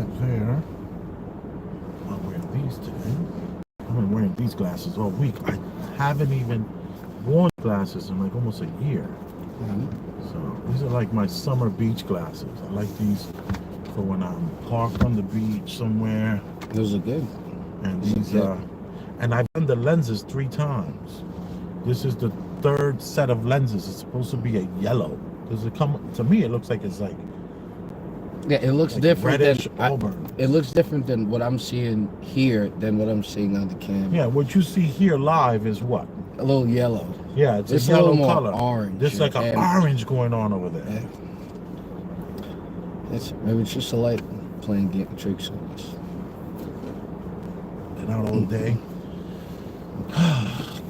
that there. I'll wear these today. I've been wearing these glasses all week. I haven't even worn glasses in like almost a year. So these are like my summer beach glasses. I like these for when I'm parked on the beach somewhere. Those are good. And these and I've done the lenses 3 times. This is the 3rd set of lenses. It's supposed to be a yellow. Does it come to me? It looks like it's like it looks like different reddish than auburn. it looks different than what I'm seeing here than what I'm seeing on the camera. Yeah, what you see here live is what? A little yellow. Yeah, it's This a yellow little more color. orange. There's like an orange going on over there. Yeah. Maybe it's just a light playing tricks on us. Been out all day.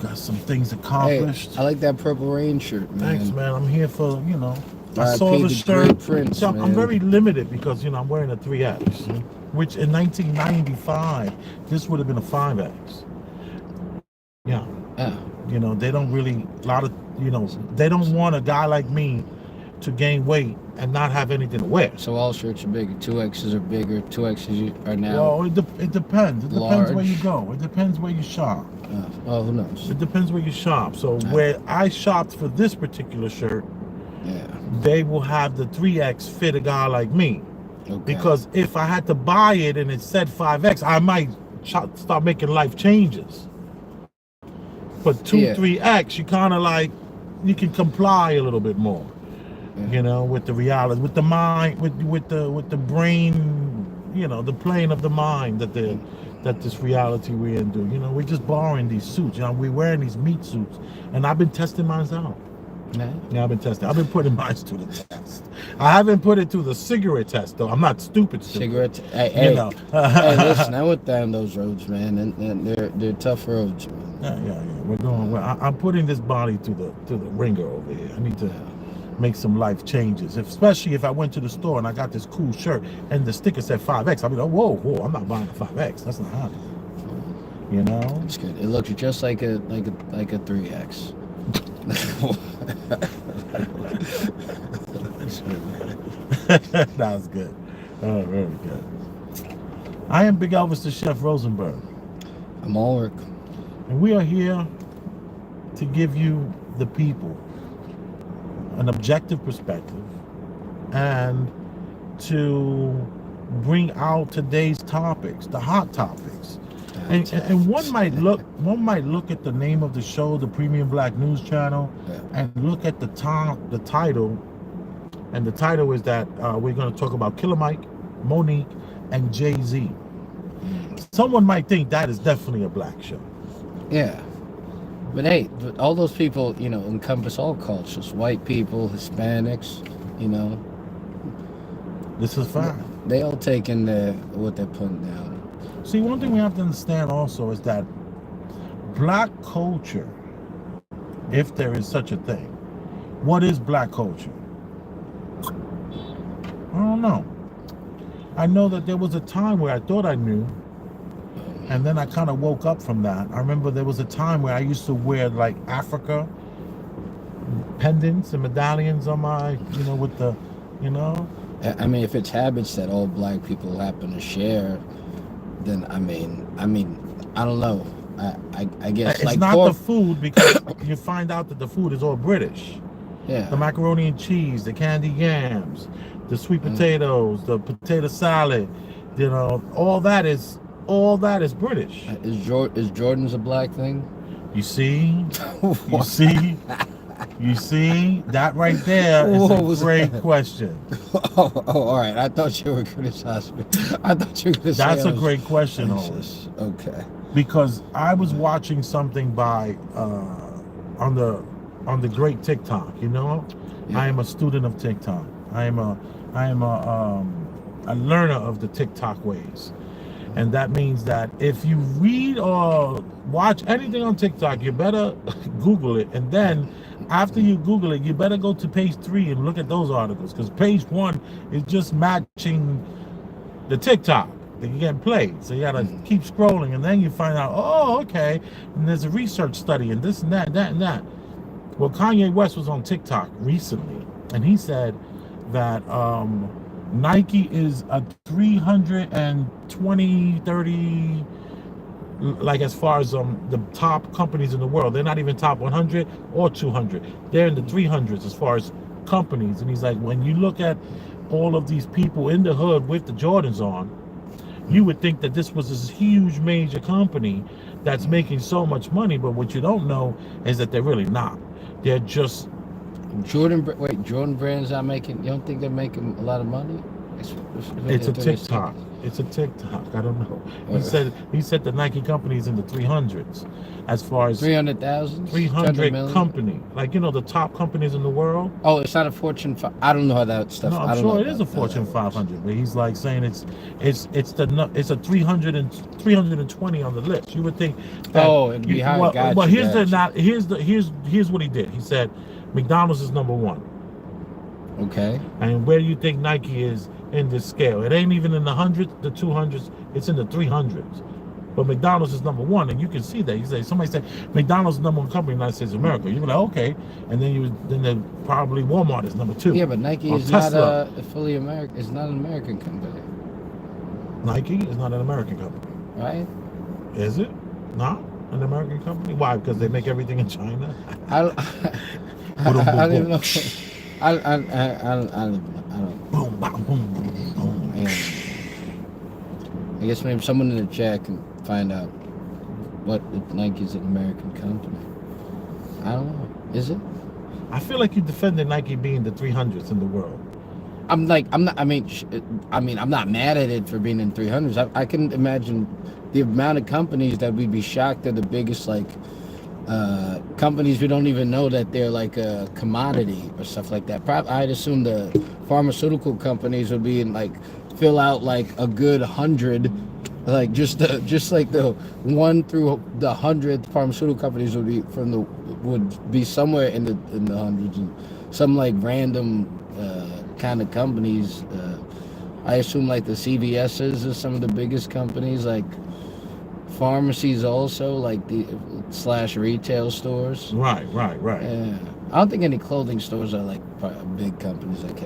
Got some things accomplished. Hey, I like that Purple Rain shirt, man. Thanks, man. I'm here for, you know, I saw the shirt. Prince, so I'm very limited because, you know, I'm wearing a 3X, which in 1995, this would have been a 5X. Yeah. Yeah. You know, they don't really, they don't want a guy like me to gain weight and not have anything to wear. So all shirts are bigger. 2Xs are bigger. 2Xs are now. Well, it depends. It depends where you go. It depends where you shop. Well, who knows? It depends where you shop. So where I shopped for this particular shirt, they will have the 3X fit a guy like me. Okay. Because if I had to buy it and it said 5X, I might start making life changes. But 3X, you kind of like, you can comply a little bit more. You know, with the reality, with the mind, with the brain, you know, the plane of the mind that this reality we're in do. You know, we're just borrowing these suits. You know, we're wearing these meat suits, and I've been testing mine out. Yeah, I've been testing. I've been putting mine to the test. I haven't put it to the cigarette test though. I'm not stupid. Cigarette. Hey, you know. Hey, listen, I went down those roads, man, and they're tough roads, man. Yeah. We're going. I'm putting this body to the ringer over here. I need to make some life changes, especially if I went to the store and I got this cool shirt and the sticker said 5X. I'll be like, whoa, I'm not buying a 5X. That's not happening. You know? It's good. It looks just like a 3X. That was good. Oh, very good. I am Big Elvis the Chef Rosenberg. I'm Ulrich. And we are here to give you, the people, an objective perspective and to bring out today's topics, the hot topics. And one might look at the name of the show, the Premium Black News Channel, and look at the title. And the title is that we're going to talk about Killer Mike, Monique, and Jay-Z. Someone might think that is definitely a black show. Yeah. But hey, all those people, you know, encompass all cultures. White people, Hispanics, you know. This is fine. They all take in what they're putting down. See, one thing we have to understand also is that black culture, if there is such a thing, what is black culture? I don't know. I know that there was a time where I thought I knew, and then I kind of woke up from that. I remember there was a time where I used to wear like Africa pendants and medallions on my, you know, with the, you know. I mean, if it's habits that all black people happen to share, then I mean, I don't know. I guess it's like not the food, because you find out that the food is all British. Yeah. The macaroni and cheese, the candied yams, the sweet potatoes, the potato salad, you know, all that is British. Is Jordan's a black thing? You see? You see? That right there is a great question. Oh, all right. I thought you were criticizing me. I thought you were going to say that's a great question, okay. Because I was watching something by on the great TikTok, you know? Yeah. I am a student of TikTok. I am a learner of the TikTok ways. And that means that if you read or watch anything on TikTok, you better Google it. And then after you Google it, you better go to page 3 and look at those articles. Because page 1 is just matching the TikTok that you're getting played. So you got to keep scrolling. And then you find out, oh, okay. And there's a research study and this and that, and that. Well, Kanye West was on TikTok recently. And he said that Nike is a 320, 30, like as far as the top companies in the world. They're not even top 100 or 200. They're in the 300s as far as companies. And he's like, when you look at all of these people in the hood with the Jordans on, you would think that this was this huge major company that's making so much money, but what you don't know is that they're really not. They're just Jordan brands are making. You don't think they're making a lot of money? it's a TikTok. It's a TikTok. I don't know. He said the Nike company is in the 300s, as far as 300,000, 300 company, like the top companies in the world. Oh, it's not a Fortune. I don't know how that stuff. No, I'm sure it is a Fortune 500, but he's like saying it's a 320 on the list. You would think that. Oh, it'd be high. Well, here's what he did. He said McDonald's is number one. Okay. And where do you think Nike is in this scale? It ain't even in the hundreds, the 200s. It's in the 300s. But McDonald's is number one, and you can see that. Somebody said McDonald's is number one company in the United States of America. You're like, okay, and then probably Walmart is number two. Yeah, but Nike is not a fully American. It's not an American company. Nike is not an American company, right? Is it not an American company? Why? Because they make everything in China. I don't even know. I don't. Boom, boom, boom, boom. I guess maybe someone in the chat can find out what if Nike's an American company. I don't know. Is it? I feel like you defended Nike being the 300s in the world. I'm not. I mean, I'm not mad at it for being in 300s. I can imagine the amount of companies that we'd be shocked they're the biggest, like companies we don't even know that they're like a commodity or stuff like that. I'd assume the pharmaceutical companies would be in like fill out like a good 100, like just like the 1 through the 100th pharmaceutical companies would be somewhere in the hundreds, and some like random kind of companies. I assume like the CVS's are some of the biggest companies, like pharmacies also, like the / retail stores. Right. Yeah. I don't think any clothing stores are like big companies like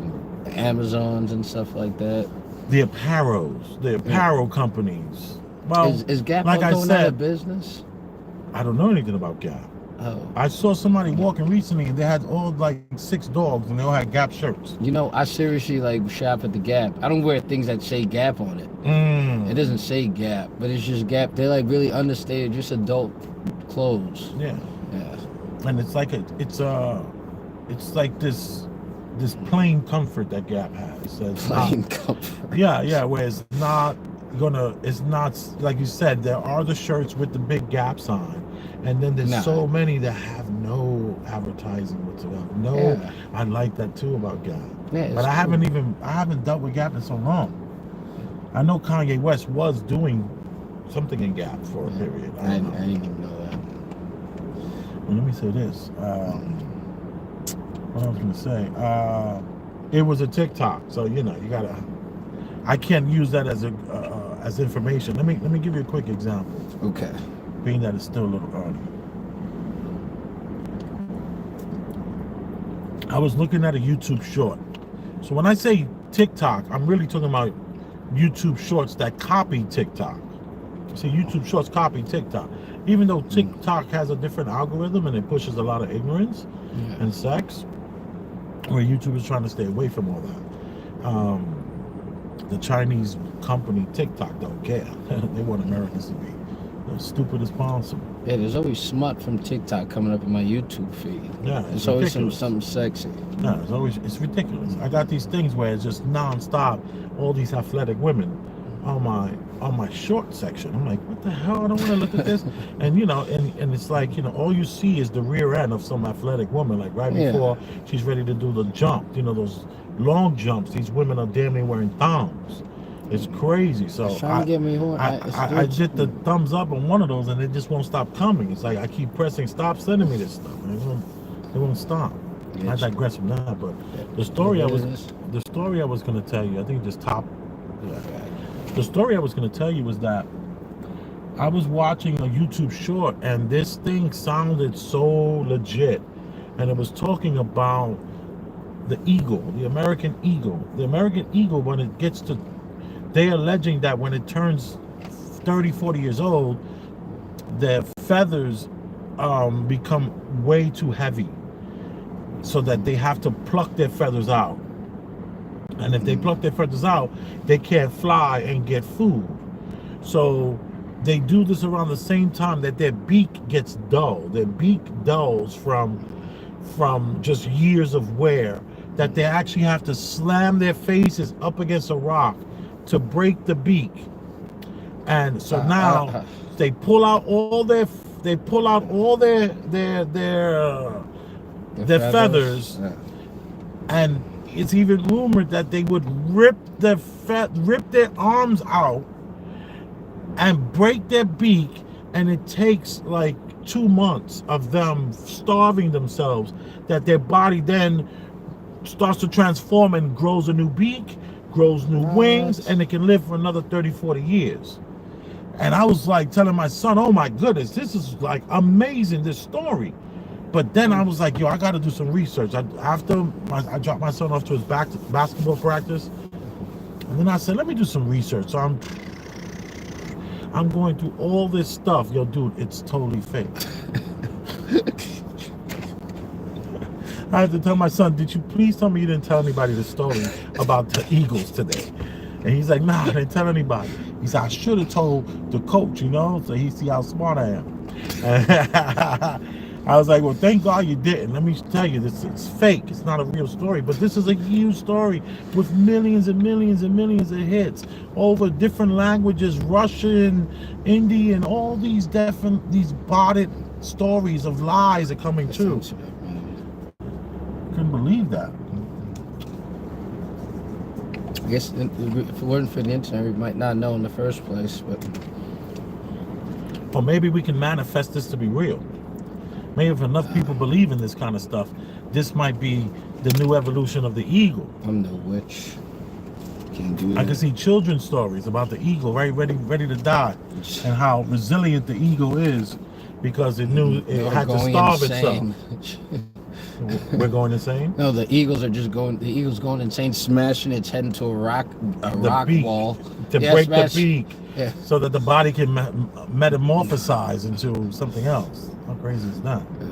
Amazons and stuff like that. The apparel companies. Well, is Gap like I going said, out of business? I don't know anything about Gap. Oh. I saw somebody walking recently and they had all like 6 dogs and they all had Gap shirts. I seriously like shop at the Gap. I don't wear things that say Gap on it. It doesn't say Gap, but it's just Gap. They're like really understated, just adult clothes. Yeah. And it's like it's like this plain comfort that Gap has. Plain comfort. Yeah, where it's not like you said, there are the shirts with the big Gap sign. And then there's so many that have no advertising whatsoever. I like that too about Gap. Yeah, but I haven't dealt with Gap in so long. I know Kanye West was doing something in Gap for a period. I didn't even know that. Well, let me say this. What I was gonna say. It was a TikTok, so you gotta. I can't use that as information. Let me give you a quick example. Okay. Being that it's still a little early. I was looking at a YouTube short. So when I say TikTok, I'm really talking about YouTube shorts that copy TikTok. See, YouTube shorts copy TikTok. Even though TikTok has a different algorithm and it pushes a lot of ignorance and sex, where YouTube is trying to stay away from all that. The Chinese company TikTok don't care. They want Americans to be as stupid as possible. Yeah, there's always smut from TikTok coming up in my YouTube feed. Yeah, it's always something sexy. Yeah, it's ridiculous. I got these things where it's just nonstop, all these athletic women on my short section. I'm like, what the hell? I don't want to look at this. And and it's like, all you see is the rear end of some athletic woman, like right before she's ready to do the jump. Those long jumps. These women are damn near wearing thongs. It's crazy. So trying to get me I did the thumbs up on one of those and it just won't stop coming. It's like I keep pressing stop sending me this stuff. And it won't stop. I digress from that, but the story I was gonna tell you, I think just top. The story I was gonna tell you was that I was watching a YouTube short and this thing sounded so legit, and it was talking about the eagle, the American eagle. The American eagle, when it gets to, they're alleging that when it turns 30, 40 years old, their feathers become way too heavy, so that they have to pluck their feathers out. And if they pluck their feathers out, they can't fly and get food. So they do this around the same time that their beak gets dull. Their beak dulls from just years of wear, that they actually have to slam their faces up against a rock to break the beak. And so now they pull out all their feathers. Yeah. And it's even rumored that they would rip their arms out and break their beak, and it takes like 2 months of them starving themselves, that their body then starts to transform and grows a new beak, grows new wings, and it can live for another 30, 40 years. And I was like telling my son, oh my goodness, this is like amazing, this story. But then I was like, yo, I got to do some research. I dropped my son off to his basketball practice, and then I said, let me do some research. So I'm going through all this stuff. Yo, dude, it's totally fake. I had to tell my son, did you please tell me you didn't tell anybody the story about the Eagles today? And he's like, nah, I didn't tell anybody. He said, I should have told the coach, so he see how smart I am. I was like, well, thank God you didn't. Let me tell you, it's fake. It's not a real story. But this is a huge story with millions and millions and millions of hits over different languages, Russian, Indian, all these botted stories of lies are coming true. Couldn't believe that. I guess if it weren't for the internet, we might not know in the first place. But or maybe we can manifest this to be real. Maybe if enough people believe in this kind of stuff, this might be the new evolution of the eagle. I'm no witch. Can't do that. I can see children's stories about the eagle, right, ready to die, and how resilient the eagle is because it knew it had to starve itself. We're going insane? No, the eagle's going insane, smashing its head into a rock beak, wall to break the beak, so that the body can metamorphosize into something else. How crazy is that? Yeah.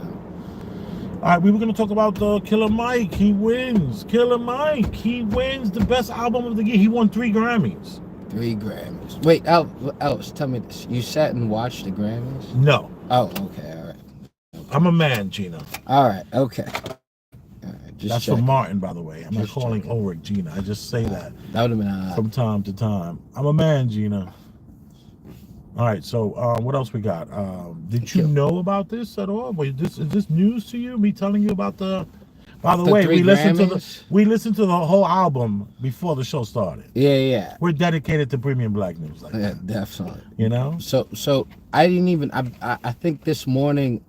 All right, we were going to talk about Killer Mike. He wins. Killer Mike. He wins the best album of the year. He won 3 Grammys. 3 Grammys. Wait, Alex, tell me this. You sat and watched the Grammys? No. Oh, okay, all right. I'm a man, Gina. All right, okay. All right, that's for Martin, by the way. I'm not calling Ulrich Gina. I just say that. That would have been from time to time. I'm a man, Gina. All right, so what else we got? Did you know about this at all? Is this news to you? Me telling you about the? By the way, we listened to the whole album before the show started. Yeah. We're dedicated to premium black news. Like that. Definitely. So I didn't even. I think this morning,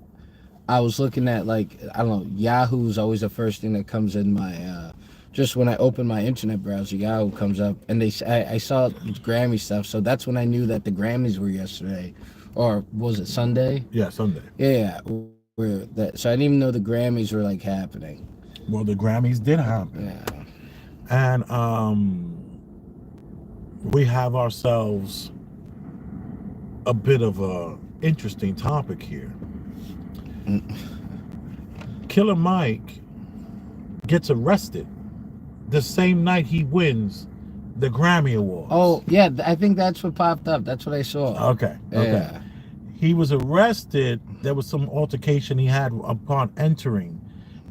I was looking at Yahoo's always the first thing that comes in my. Just when I open my internet browser, Yahoo comes up, and I saw Grammy stuff, so that's when I knew that the Grammys were yesterday, or was it Sunday? Yeah, Sunday. Yeah, so I didn't even know the Grammys were happening. Well, the Grammys did happen. Yeah. And we have ourselves a bit of a interesting topic here. Killer Mike gets arrested the same night he wins the Grammy Awards. Oh, yeah, I think that's what popped up. That's what I saw. Okay. Yeah. He was arrested. There was some altercation he had upon entering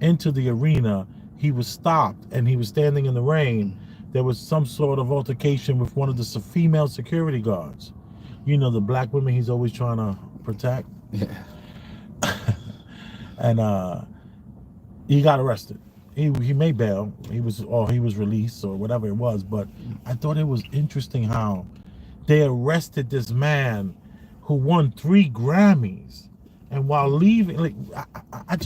into the arena. He was stopped, and he was standing in the rain. There was some sort of altercation with one of the female security guards. The black women he's always trying to protect. Yeah. And he got arrested. He made bail. He was released or whatever it was. But I thought it was interesting how they arrested this man who won 3 Grammys, and while leaving, I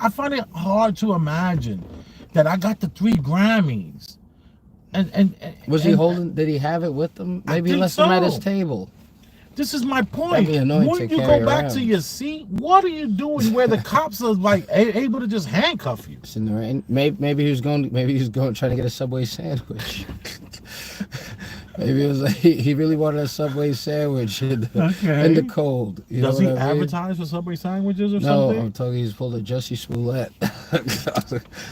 find it hard to imagine that I got the 3 Grammys. And was he holding? Did he have it with him? Maybe he left them at his table. This is my That'd point. be annoying When to you carry go back around. to your seat, what are you doing where the cops are like able to just handcuff you? It's in the rain. Maybe he was going. Maybe he was going trying to get a Subway sandwich. Maybe it was like he really wanted a Subway sandwich in the cold. You Does know he what I mean? advertise for Subway sandwiches or No, something? I'm talking. He's pulled a Jussie Smollett.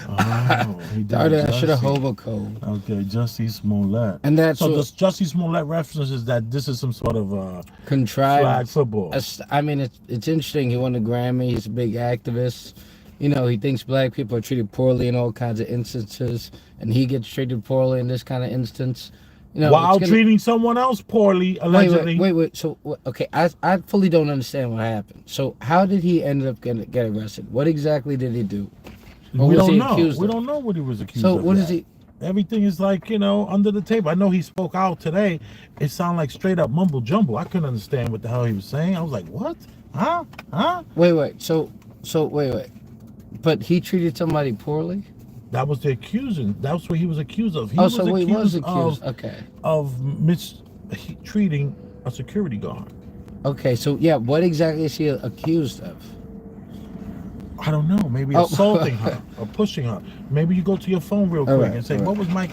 Oh, he did. Darn it, I should have Jussie. hobo-code. Okay, Jussie Smollett. And that's so what does Jussie Smollett references that this is some sort of contrived flag football. I mean, it's interesting. He won a Grammy. He's a big activist. You know, he thinks black people are treated poorly in all kinds of instances, and he gets treated poorly in this kind of instance. You know, While treating someone else poorly, allegedly. Wait. So, okay, I fully don't understand what happened. So, how did he end up get arrested? What exactly did he do? Or We was don't he know. accused We of? don't know what he was accused So, of. what yet. is he? Everything is like, you know, under the table. I know he spoke out today. It sounded like straight up mumble jumble. I couldn't understand what the hell he was saying. I was like, what? Huh? Wait. So wait. But he treated somebody poorly? That was the accusing. That's what he was accused of. He Oh, was so he was accused. of mistreating a security guard. Okay, so yeah, what exactly is he accused of? I don't know. Maybe assaulting her or pushing her. Maybe you go to your phone real quick and say, what was Mike,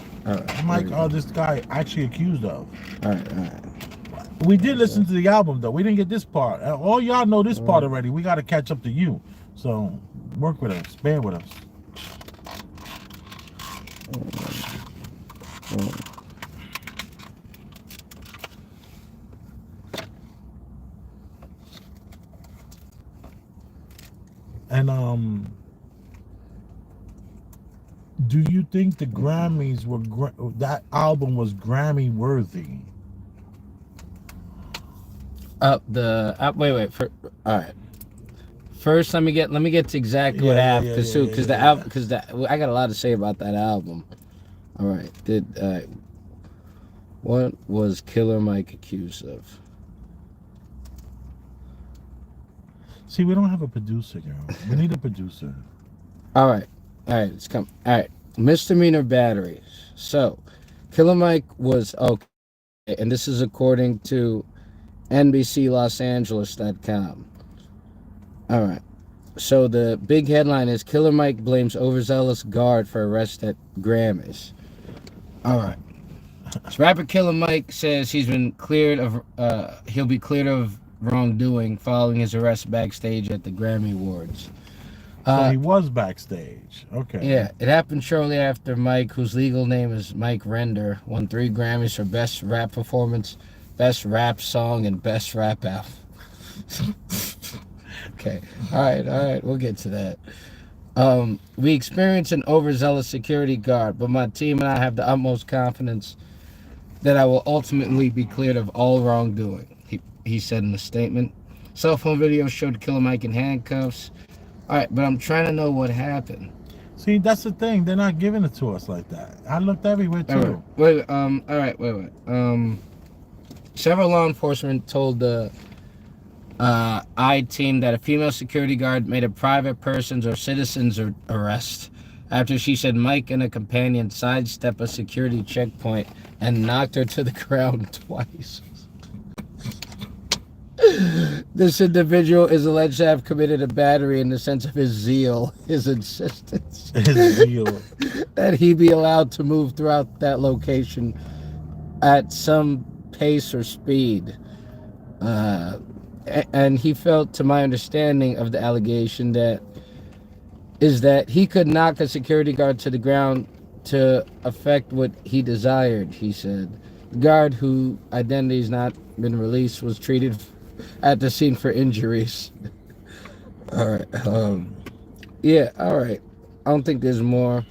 this guy actually accused of? All right. We did listen to the album, though. We didn't get this part. All y'all know this part already. We got to catch up to you. So work with us. Bear with us. And do you think the Grammys were that album was Grammy worthy? Wait. All right. First, let me get to exactly what happened, because I got a lot to say about that album. All right. What was Killer Mike accused of? See, we don't have a producer, girl. We need a producer. All right, it's come. All right, misdemeanor batteries. So, Killer Mike was okay, and this is according to NBCLosAngeles.com. All right, so the big headline is Killer Mike blames overzealous guard for arrest at Grammys. All right, so rapper Killer Mike says he's been cleared of. He'll be cleared of wrongdoing following his arrest backstage at the Grammy Awards. So he was backstage. Okay. Yeah, it happened shortly after Mike, whose legal name is Mike Render, won 3 Grammys for Best Rap Performance, Best Rap Song, and Best Rap Album. Okay, all right, we'll get to that. We experienced an overzealous security guard, but my team and I have the utmost confidence that I will ultimately be cleared of all wrongdoing, he said in a statement. Cell phone video showed Killer Mike in handcuffs. All right, but I'm trying to know what happened. See, that's the thing. They're not giving it to us like that. I looked everywhere too. Wait. Several law enforcement told the I-Team that a female security guard made a private person's or citizen's arrest after she said Mike and a companion sidestepped a security checkpoint and knocked her to the ground twice. This individual is alleged to have committed a battery in the sense of his zeal, his insistence that he be allowed to move throughout that location at some pace or speed. And he felt, to my understanding of the allegation, that he could knock a security guard to the ground to affect what he desired, he said. The guard, whose identity has not been released, was treated at the scene for injuries. All right. Yeah, all right. I don't think there's more.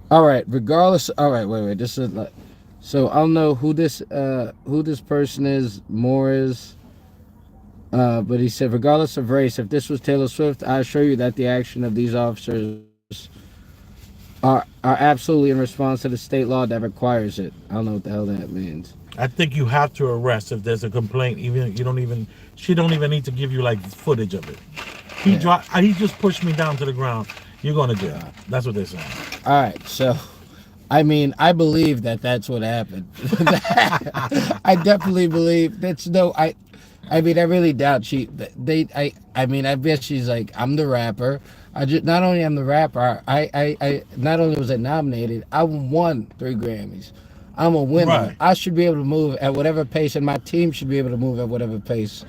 All right, regardless. All right, wait. This is like, so I don't know who this person is, but he said, regardless of race, if this was Taylor Swift, I assure you that the action of these officers are absolutely in response to the state law that requires it. I don't know what the hell that means. I think you have to arrest if there's a complaint. She don't even need to give you like footage of it. He just pushed me down to the ground. You're going to jail. That's what they're saying. All right, so I mean, I believe that that's what happened. I definitely believe that's no. I mean, I really doubt I mean, I bet she's like, I'm the rapper. I just not only am the rapper. I not only was I nominated, I won 3 Grammys. I'm a winner. Right. I should be able to move at whatever pace, and my team should be able to move at whatever pace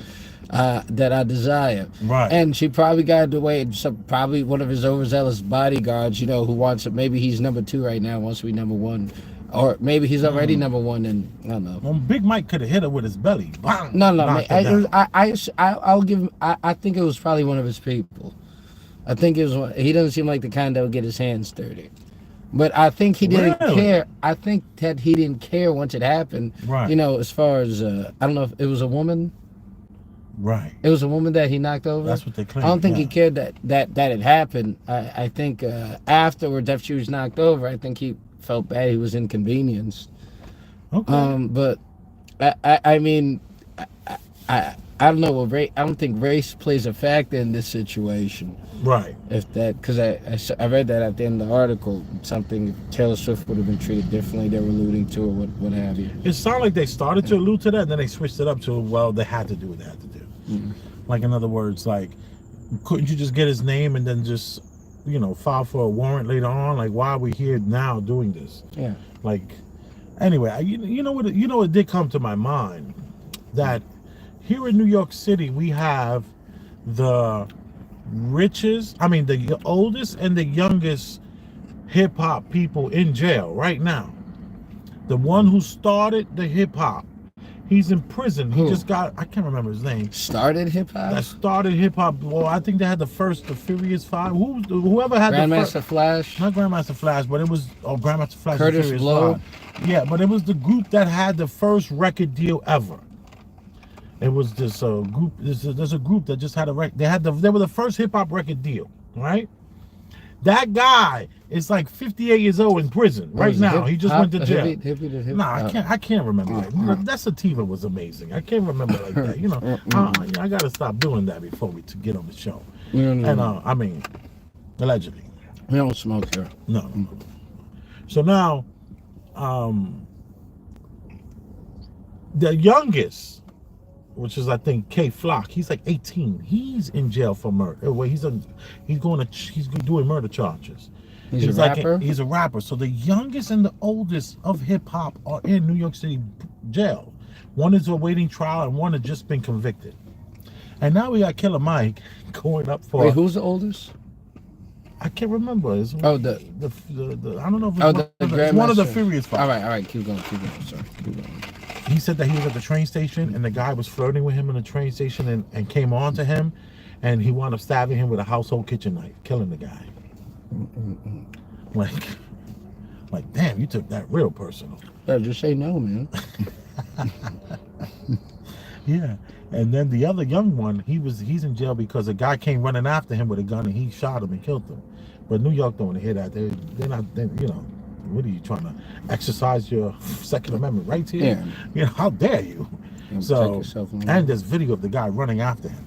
that I desire. Right. And she probably got away. Probably one of his overzealous bodyguards, you know, who wants it. Maybe he's number 2 right now, wants to be number 1, or maybe he's already number 1. And I don't know. Well, Big Mike could have hit her with his belly. Bang, No, knocked her down. I'll give him. I think it was probably one of his people. I think it was. He doesn't seem like the kind that would get his hands dirty. But I think he didn't Really? care. I think that he didn't care once it happened. Right. You know, as far as I don't know if it was a woman. Right. It was a woman that he knocked over. That's what they claim. I don't think yeah. he cared that it happened. I think afterwards, after she was knocked over, I think he felt bad. He was inconvenienced. Okay. But I mean, I don't know what race. I don't think race plays a factor in this situation. Right. If that, because I read that at the end of the article, something Taylor Swift would have been treated differently. They were alluding to, or what have you. It sounded like they started to allude to that, and then they switched it up to, well, they had to do what they had to do. Mm-hmm. Like, in other words, like, couldn't you just get his name and then just, you know, file for a warrant later on? Like, why are we here now doing this? Yeah. Like, anyway, you know what? You know, it did come to my mind that here in New York City we have the richest, I mean, the oldest and the youngest hip hop people in jail right now. The one who started the hip hop, he's in prison. He just got, I can't remember his name. Started hip hop. That started hip hop. Well, I think they had the Furious Five. Whoever had Grandmaster Flash. Not Grandmaster Flash, but it was Grandmaster Flash. Curtis Furious Blow. 5. Yeah, but it was the group that had the first record deal ever. It was this group. There's a group that just had a record. They were the first hip hop record deal, right? That guy is like 58 years old in prison right now. He just went to jail. Nah, I can't remember that. That sativa was amazing. I can't remember like that. You know, I gotta stop doing that before we to get on the show. And I mean, allegedly. We don't smoke here. No. So now, the youngest, which is I think K Flock, he's like 18. He's in jail for murder. Well, he's doing murder charges. He's a rapper? He's a rapper. So the youngest and the oldest of hip hop are in New York City jail. One is awaiting trial and one has just been convicted. And now we got Killer Mike going up for. Wait, who's the oldest? I can't remember. It's the I don't know if the it's one of the Furious Five. All right, keep going. Sorry, keep going. He said that he was at the train station and the guy was flirting with him in the train station and came on to him, and he wound up stabbing him with a household kitchen knife, killing the guy. Like, damn, you took that real personal. Yeah, just say no, man. Yeah, and then the other young one, he's in jail because a guy came running after him with a gun and he shot him and killed him. But New York don't want to hear that. They're not, you know. What are you trying to exercise your Second Amendment rights here? Yeah. You know, how dare you? So, and there's video of the guy running after him.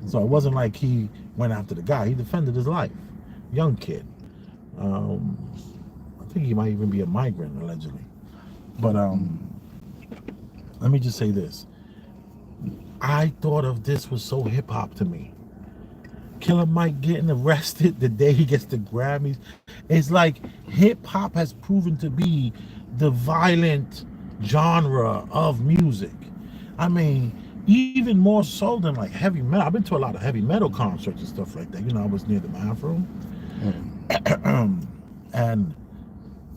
So it wasn't like he went after the guy. He defended his life. Young kid. I think he might even be a migrant, allegedly. But let me just say this. I thought of this was so hip hop to me. Killer Mike getting arrested the day he gets the Grammys. It's like hip hop has proven to be the violent genre of music. I mean, even more so than like heavy metal. I've been to a lot of heavy metal concerts and stuff like that. You know, I was near the bathroom. And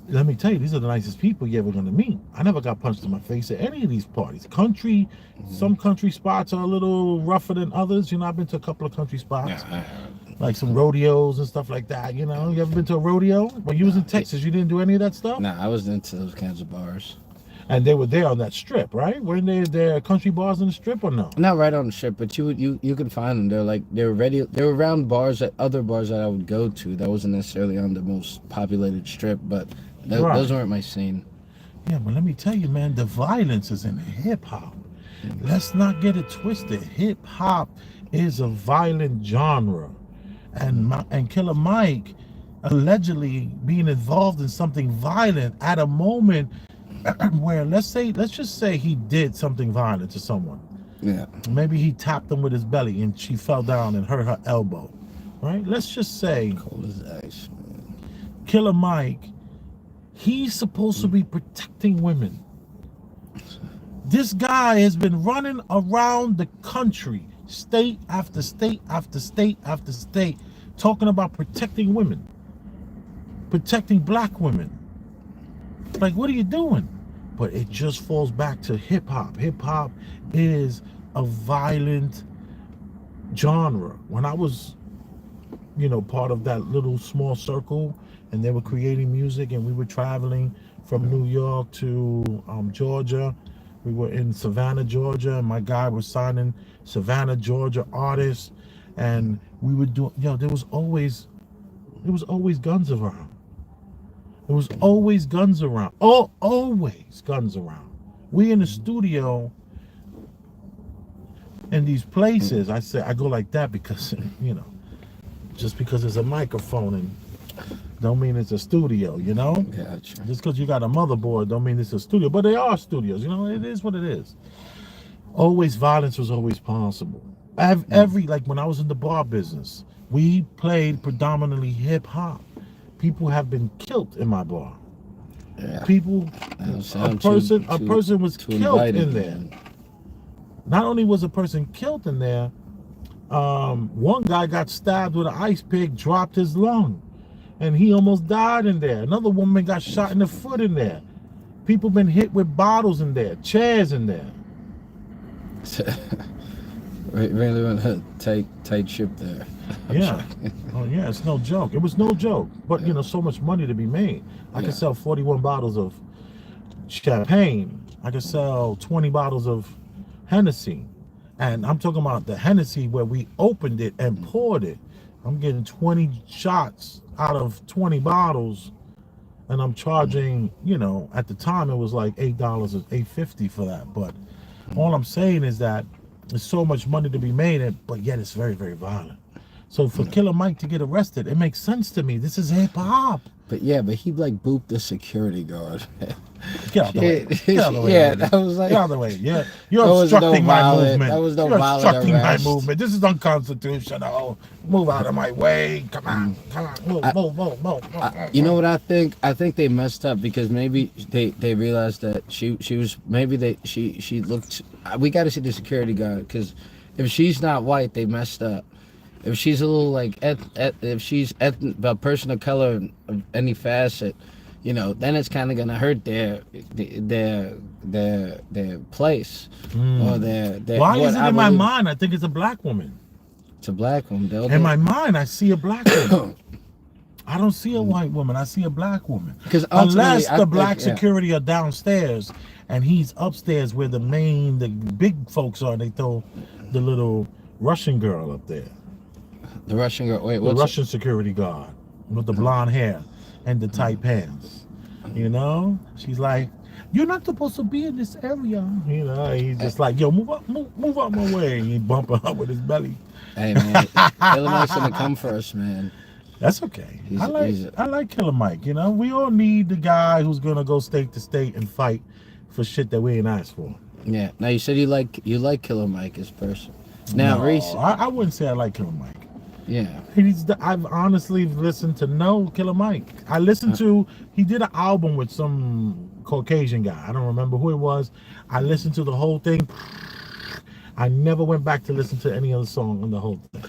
let me tell you, these are the nicest people you're ever going to meet. I never got punched in my face at any of these parties. Some country spots are a little rougher than others. You know, I've been to a couple of country spots. Like some rodeos and stuff like that. You know, you ever been to a rodeo? When you was in Texas, you didn't do any of that stuff? Nah, I was into those kinds of bars. And they were there on that strip, right? Weren't there country bars on the strip or no? Not right on the strip, but you can find them. They were around other bars that I would go to. That wasn't necessarily on the most populated strip, but those weren't my scene. Yeah, but let me tell you, man, the violence is in hip hop. Let's not get it twisted. Hip hop is a violent genre, and Killer Mike, allegedly being involved in something violent at a moment where let's just say he did something violent to someone. Yeah. Maybe he tapped them with his belly and she fell down and hurt her elbow. Right? Let's just say Cold as ice, man. Killer Mike, he's supposed to be protecting women. This guy has been running around the country, state after state after state after state, talking about protecting women, protecting black women. Like, what are you doing? But it just falls back to hip hop. Hip hop is a violent genre. When I was, part of that little small circle, and they were creating music, and we were traveling from New York to Georgia. We were in Savannah, Georgia, and my guy was signing Savannah, Georgia artists, and we would do. There was always guns around. There was always guns around. Oh, always guns around. We in the studio in these places. I go like that because just because there's a microphone and don't mean it's a studio, Gotcha. Just because you got a motherboard don't mean it's a studio, but they are studios, it is what it is. Always violence was always possible. Like when I was in the bar business, we played predominantly hip hop. People have been killed in my bar. Yeah. A person was killed in there. Not only was a person killed in there, one guy got stabbed with an ice pick, dropped his lung, and he almost died in there. Another woman got shot in the foot in there. People been hit with bottles in there, chairs in there. Really want to tight ship there. Yeah. Oh yeah, it's no joke. It was no joke. But so much money to be made. I could sell 41 bottles of champagne. I could sell 20 bottles of Hennessy. And I'm talking about the Hennessy where we opened it and poured it. I'm getting 20 shots out of 20 bottles, and I'm charging, at the time it was like $8 or $8.50 for that. But all I'm saying is that there's so much money to be made, but yet it's very, very violent. So for Killer Mike to get arrested, it makes sense to me. This is hip hop. But he like booped the security guard. Get out the way. Get out the way. Yeah, that was like. Get out the way. Yeah, you're obstructing my movement. That was no You're violent obstructing my arrest. movement. This is unconstitutional. Move out of my way. Come on. Move. You know what I think? I think they messed up because maybe they realized that she was she looked. We got to see the security guard because if she's not white, they messed up. If she's a little like if she's a person of color of any facet, then it's kind of gonna hurt their place or their. Why is it in my mind? I think it's a black woman. It's a black woman. In my mind, I see a black woman. I don't see a white woman. I see a black woman. Because unless the black security are downstairs and he's upstairs where the big folks are, they throw the little Russian girl up there. The Russian girl. Wait, the Russian security guard with the blonde hair and the tight pants. She's like, "You're not supposed to be in this area." He's just like, "Yo, move out my way." And he bump her up with his belly. Hey man, Killer Mike's gonna come for us, man. That's okay. I like Killer Mike. We all need the guy who's gonna go state to state and fight for shit that we ain't asked for. Yeah. Now you said you like Killer Mike as a person. Now, no, I wouldn't say I like Killer Mike. Yeah. I've honestly listened to no Killer Mike. I listened to, he did an album with some Caucasian guy. I don't remember who it was. I listened to the whole thing. I never went back to listen to any other song on the whole thing.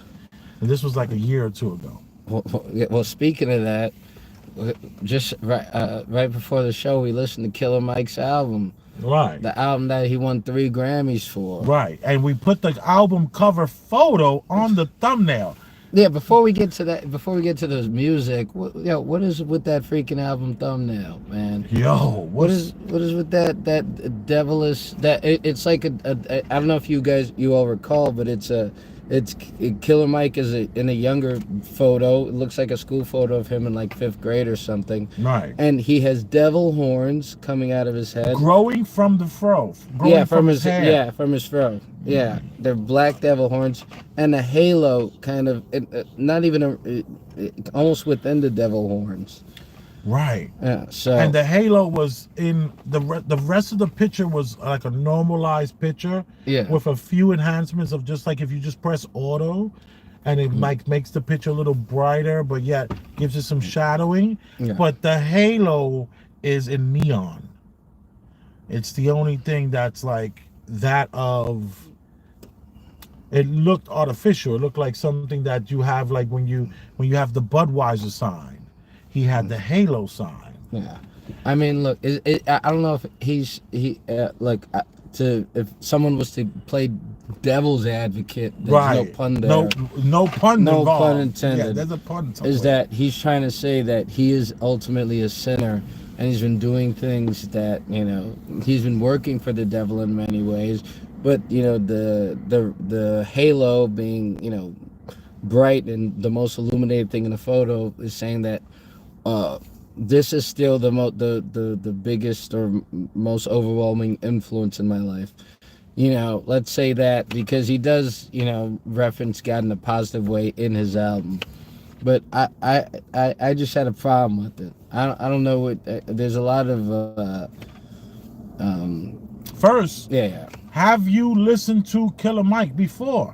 And this was like a year or two ago. Well, speaking of that, just right before the show, we listened to Killer Mike's album. Right. The album that he won 3 Grammys for. Right. And we put the album cover photo on the thumbnail. Yeah, before we get to the music, what is with that freaking album thumbnail, man? Yo, what is with that devilish it's like I don't know if you all recall, but it's Killer Mike is in a younger photo. It looks like a school photo of him in like 5th grade or something. Right. And he has devil horns coming out of his head. Growing from the fro. Growing from his hair. Yeah, from his fro. Yeah, they're black devil horns and a halo kind of, not even almost within the devil horns. Right. Yeah. So. And the halo was in the rest of the picture was like a normalized picture. Yeah. With a few enhancements of just like if you just press auto, and it like makes the picture a little brighter, but yet gives it some shadowing. Yeah. But the halo is in neon. It's the only thing that's like that of. It looked artificial. It looked like something that you have like when you have the Budweiser sign. He had the halo sign. Yeah, I mean, look, I don't know if if someone was to play devil's advocate, there's right. no pun there. No pun no involved. pun intended. Yeah, there's a pun somewhere. Is that he's trying to say that he is ultimately a sinner, and he's been doing things that he's been working for the devil in many ways, but the halo being bright and the most illuminated thing in the photo is saying that. This is still the biggest or most overwhelming influence in my life. Let's say that because he does, reference God in a positive way in his album. But I just had a problem with it. I don't know what. There's a lot of. First, yeah. Have you listened to Killer Mike before?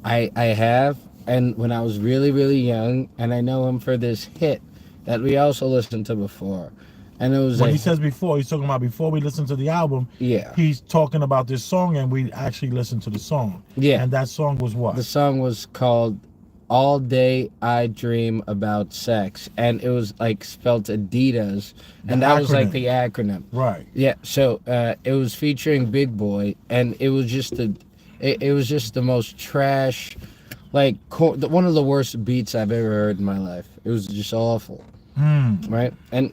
I have, and when I was really, really young, and I know him for this hit that we also listened to before. And it was when he says before, he's talking about before we listen to the album. Yeah. He's talking about this song and we actually listened to the song. Yeah. And that song was what? The song was called All Day I Dream About Sex. And it was like spelled Adidas. And that was like the acronym. Right. Yeah. So it was featuring Big Boy, and it was just the most trash, like one of the worst beats I've ever heard in my life. It was just awful. Right? And,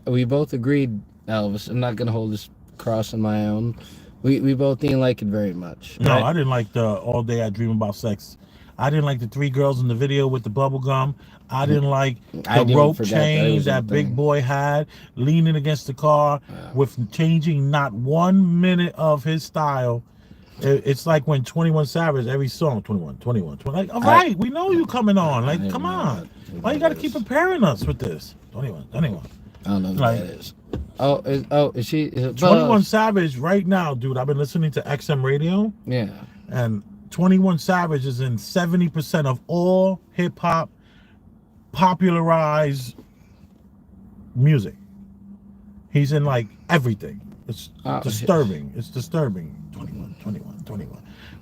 we both agreed, Elvis, I'm not going to hold this cross on my own. We both didn't like it very much. No, right? I didn't like the All Day I Dream About Sex. I didn't like the 3 girls in the video with the bubble gum. I didn't like the rope chain that Big Boy had, leaning against the car with changing not 1 minute of his style. It's like when 21 Savage, every song, 21, like, all right, we know you coming on. Like, come on. Why you got to keep preparing us with this? 21. I don't know who that is. Is she? 21 Savage right now, dude. I've been listening to XM radio. Yeah. And 21 Savage is in 70% of all hip hop popularized music. He's in like everything. It's disturbing. It's disturbing. 21.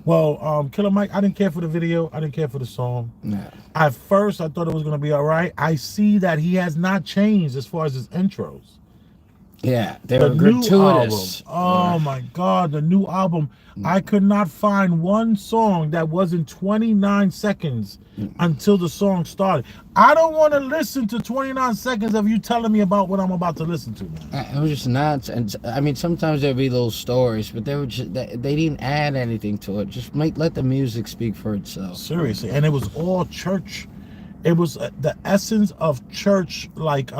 Well, Killer Mike, I didn't care for the video. I didn't care for the song. No. At first, I thought it was going to be all right. I see that he has not changed as far as his intros. Yeah, they were gratuitous. Oh my God, the new album. I could not find one song that wasn't 29 seconds until the song started. I don't want to listen to 29 seconds of you telling me about what I'm about to listen to, man. It was just nuts. And I mean, sometimes there'd be little stories, but they didn't add anything to it. Just let the music speak for itself. Seriously, and it was all church. It was the essence of church, like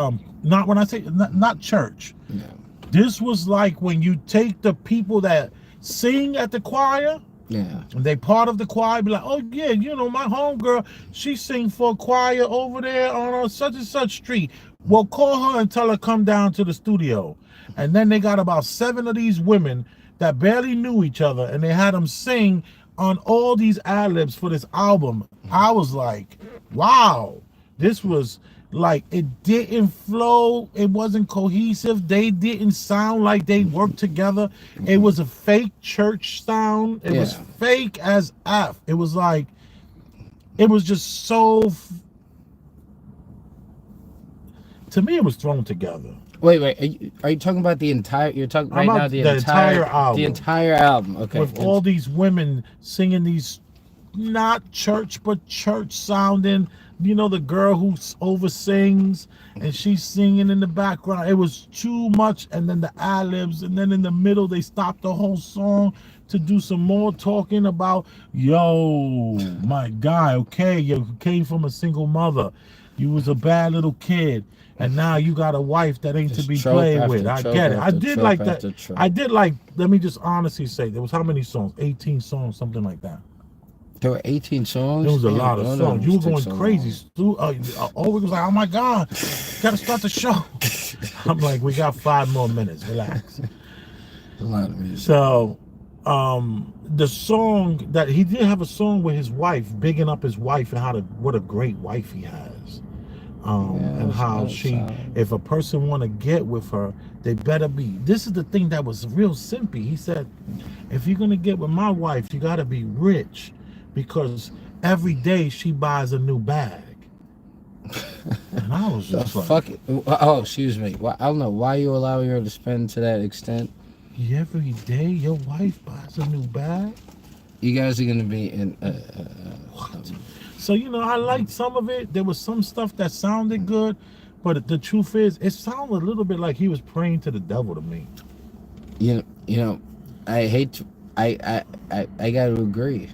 not when I say not church. No. This was like when you take the people that sing at the choir. Yeah. And they part of the choir, be like, oh yeah, my homegirl, she sing for a choir over there on such and such street. Well, call her and tell her come down to the studio. And then they got about 7 of these women that barely knew each other, and they had them sing on all these ad-libs for this album. I was like, wow, this was like, it didn't flow, it wasn't cohesive, they didn't sound like they worked together. It was a fake church sound. It was fake as F. It was like, it was just so, to me it was thrown together. Wait, are you talking about the entire, you're talking right now the entire album. The entire album, okay. With all these women singing these not church but church sounding, you know, the girl who over sings and she's singing in the background. It was too much, and then the ad-libs, and then in the middle they stopped the whole song to do some more talking about, yo, my guy, okay, you came from a single mother, you was a bad little kid, and now you got a wife that ain't to be played with. I get it. I did like that. I did like, let me just honestly say, there was how many songs? 18 songs, something like that. There were 18 songs? There was a lot of songs. You were going crazy. Always was like, oh my God, gotta start the show. I'm like, we got 5 more minutes, relax. A lot of music. So, the song that he did have a song with his wife, bigging up his wife and what a great wife he has. And how if a person want to get with her, they better be. This is the thing that was real simpy. He said, if you're gonna get with my wife, you gotta be rich, because every day she buys a new bag. And I was just like, fuck it. Oh, excuse me. Well, I don't know why you allowing her to spend to that extent. Every day your wife buys a new bag. You guys are gonna be in. So, you know, I liked some of it. There was some stuff that sounded good, but the truth is, it sounded a little bit like he was praying to the devil to me. You know, I hate to, I gotta agree.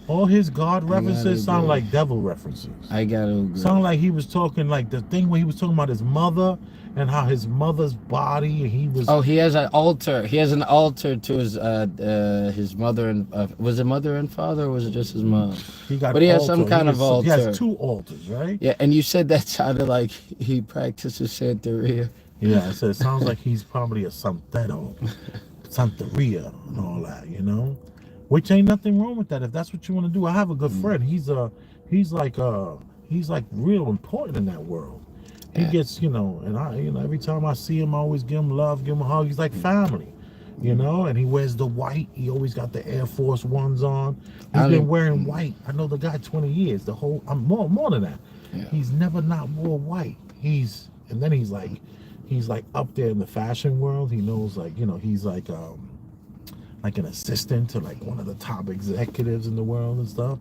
All his God references sound like devil references. I gotta agree. Sound like he was talking like the thing where he was talking about his mother and how his mother's body, and he was. Oh, he has an altar. He has an altar to his mother and was it mother and father, or was it just his mom? But he has some kind of altar. He has 2 altars, right? Yeah, and you said that sounded like he practices Santeria. Yeah, I said it sounds like he's probably a Santeria and all that, you know. Which ain't nothing wrong with that if that's what you want to do. I have a good friend. He's like real important in that world. He gets, you know, and every time I see him, I always give him love, give him a hug. He's like family, you know. And he wears the white. He always got the Air Force Ones on. He's been wearing white. I know the guy 20 years. The whole, more than that. Yeah. He's never not wore white. He's like up there in the fashion world. He knows, like, you know, he's like an assistant to like one of the top executives in the world and stuff.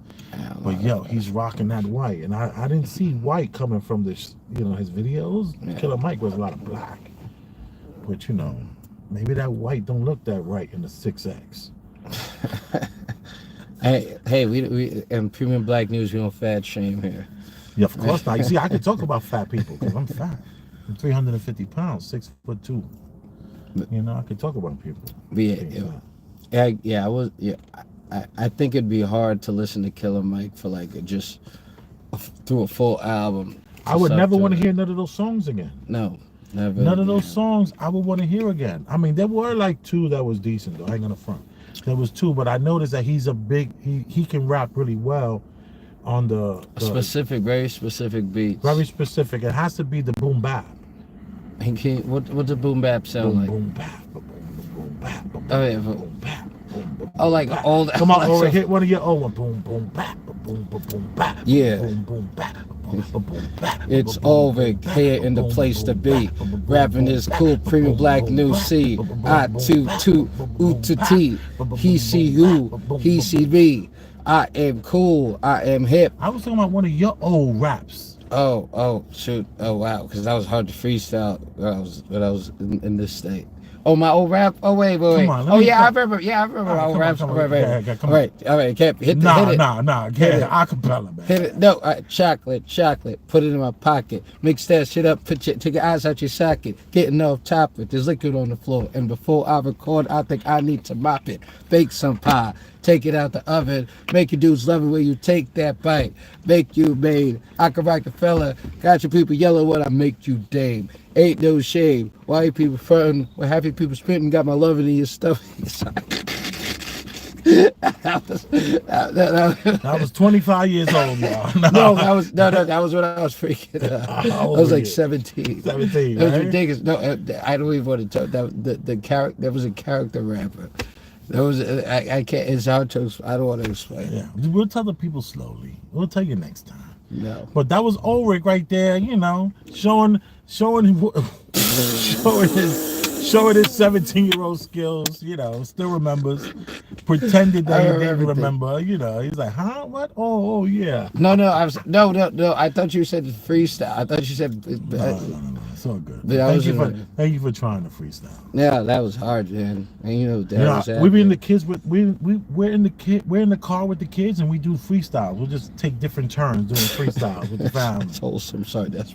But yo, he's rocking that white, and I didn't see white coming from this, you know, his videos. Yeah. Killer Mike was a lot of black, but you know, maybe that white don't look that right in the 6X. hey, we in Premium Black News, we don't fat shame here. Yeah, of course not. You see, I can talk about fat people because I'm fat. I'm 350 pounds, 6'2". You know, I could talk about people. I think it'd be hard to listen to Killer Mike for like just through a full album. I would never want to hear none of those songs again. No, never. None of those songs I would want to hear again. I mean, there were like 2 that was decent though. I ain't gonna front. There was 2, but I noticed that he's he can rap really well on the very specific beats. Very specific. It has to be the boom bap. What's a boom bap sound like? Boom bap. Boom bap. Oh yeah. Boom bap. Oh, like old. Come on, or hit one of your old ones. Boom, boom, bap, boom, boom, boom, bap. Yeah. Boom, boom, bap, boom, boom, bap. It's over here in the place to be. Rapping this cool Premium Black News C. I to U to T. He see you. He see me. I am cool. I am hip. I was talking about one of your old raps. Oh, shoot. Oh, wow. Because that was hard to freestyle when I was in this state. Oh, my old rap? Oh, wait. Come on, I remember my old raps. All right. Hit it. Nah. Acapella, man. Hit it. No, chocolate. Put it in my pocket. Mix that shit up. Take your eyes out your socket. Getting off topic. There's liquid on the floor. And before I record, I think I need to mop it. Bake some pie. Take it out the oven. Make your dudes love it when you take that bite. Make you made. I can rock the fella. Got your people yelling when I make you dame. Ain't no shame. Why you people frontin'? Well, happy people sprinting. Got my love in your stuff. That was 25 years old, y'all. That was when I was freaking. I was like 17. 17, That was right? ridiculous. No, I don't even want to talk. The character. That was a character rapper. That was I can't. It's hard to. I don't want to explain. Yeah, we'll tell the people slowly. We'll tell you next time. No. But that was Ulrich right there. You know, showing showing his 17-year-old skills. You know, still remembers. Pretended that he didn't remember. You know, he's like, huh? What? Oh, yeah. No. No. I thought you said freestyle. I thought you said. No. It's all good. Thank you for trying to freestyle. Yeah, that was hard, man. And you know, we be in the kids with we're in the car with the kids, and we do freestyle. We'll just take different turns doing freestyles with the family. That's wholesome. Sorry, that's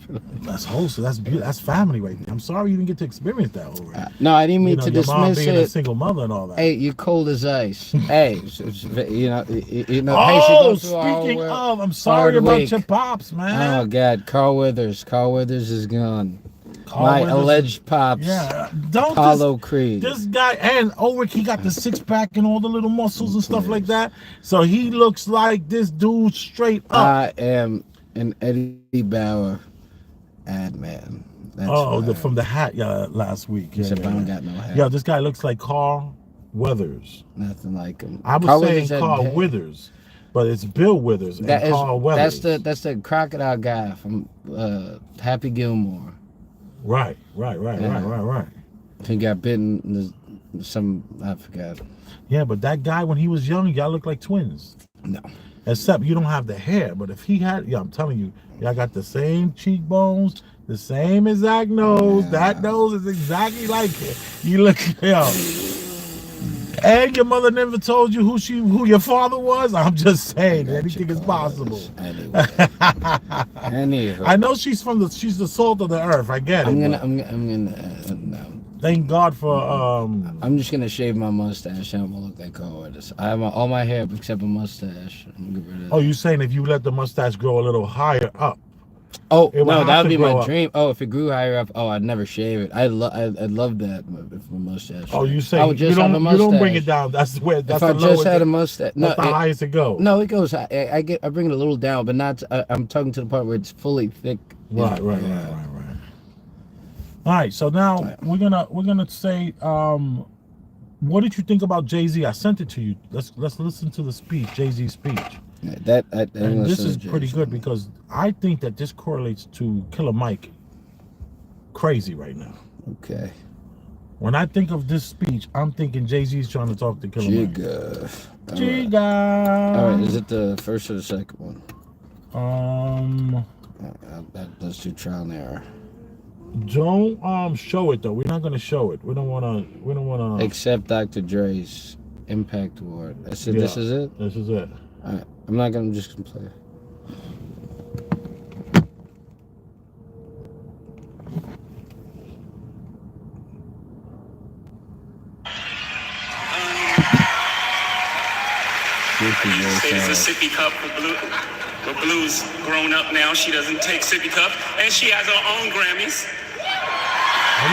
wholesome. That's beautiful. That's family right there. I'm sorry you didn't get to experience that already. No, I didn't mean to your mom dismiss being it. A single mother and all that. Hey, you're cold as ice. Hey, you know. Oh, speaking of, I'm sorry about your pops, man. Oh God, Carl Withers. Carl Withers is gone. My alleged pops. Yeah, Apollo Creed. This guy, and Ulrich, he got the 6-pack and all the little muscles and stuff like that. So he looks like this dude straight up. I am an Eddie Bauer ad man. That's from the hat, last week. Except I don't got no hat. Yeah, this guy looks like Carl Weathers. Nothing like him. I was saying Carl Withers, but it's Bill Withers and Carl Weathers. That's the crocodile guy from Happy Gilmore. Right. He got bitten. I forgot. Yeah, but that guy when he was young, y'all look like twins. No. Except you don't have the hair, but if he had, I'm telling you, y'all got the same cheekbones, the same exact nose. Yeah. That nose is exactly like it. You look, And your mother never told you who your father was? I'm just saying, anything is possible. Anyway. I know she's the salt of the earth. I get it. I'm gonna no. Thank God for I'm just gonna shave my mustache and I'm gonna look like Carl Weathers. I have all my hair except a mustache. I'm gonna get rid of that. You saying if you let the mustache grow a little higher up? Oh no, that would be my dream. Oh, if it grew higher up, I'd never shave it. I'd love that if my mustache. Oh, you say you don't bring it down. That's where. That's if I just had a mustache, that's the highest it goes. No, it goes. I bring it a little down, but not. I'm talking to the part where it's fully thick. Right. All right, so now we're gonna say, what did you think about Jay-Z? I sent it to you. Let's listen to the speech, Jay-Z's speech. And this is pretty good because I think that this correlates to Killer Mike. Crazy right now. Okay. When I think of this speech, I'm thinking Jay-Z's trying to talk to Killer Mike. Jigga. All right, is it the first or the second one? Let's do trial and error. Don't show it though. We're not gonna show it. We don't wanna. Except Dr. Dre's Impact Award. This is it. This is it. All right. I'm just gonna play. It's a sippy cup for Blue's grown up now. She doesn't take sippy cup, and she has her own Grammys. I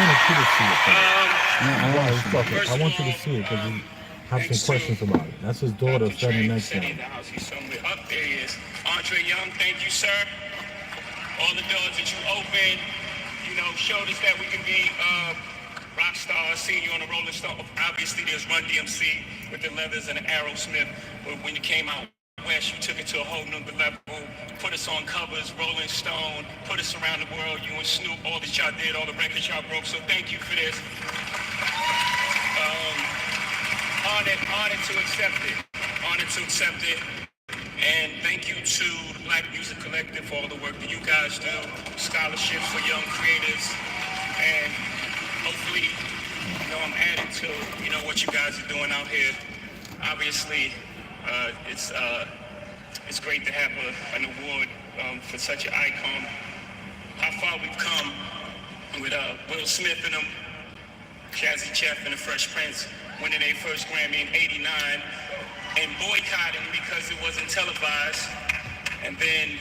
want you to see it because you have some questions about it. That's his daughter standing next to him. Up there he is. Andre Young, thank you, sir. All the doors that you opened, showed us that we can be rock stars. Seeing you on the Rolling Stone. Obviously, there's Run DMC with the Leathers and the Aerosmith. But when you came out west, you took it to a whole nother level. Put us on covers, Rolling Stone, put us around the world. You and Snoop, all that y'all did, all the records y'all broke. So thank you for this. Honored to accept it. And thank you to the Black Music Collective for all the work that you guys do. Scholarships for young creators. And hopefully, I'm adding to, what you guys are doing out here. Obviously, it's great to have an award for such an icon. How far we've come with Will Smith and them, Jazzy Jeff and the Fresh Prince winning their first Grammy in '89 and boycotting because it wasn't televised. And then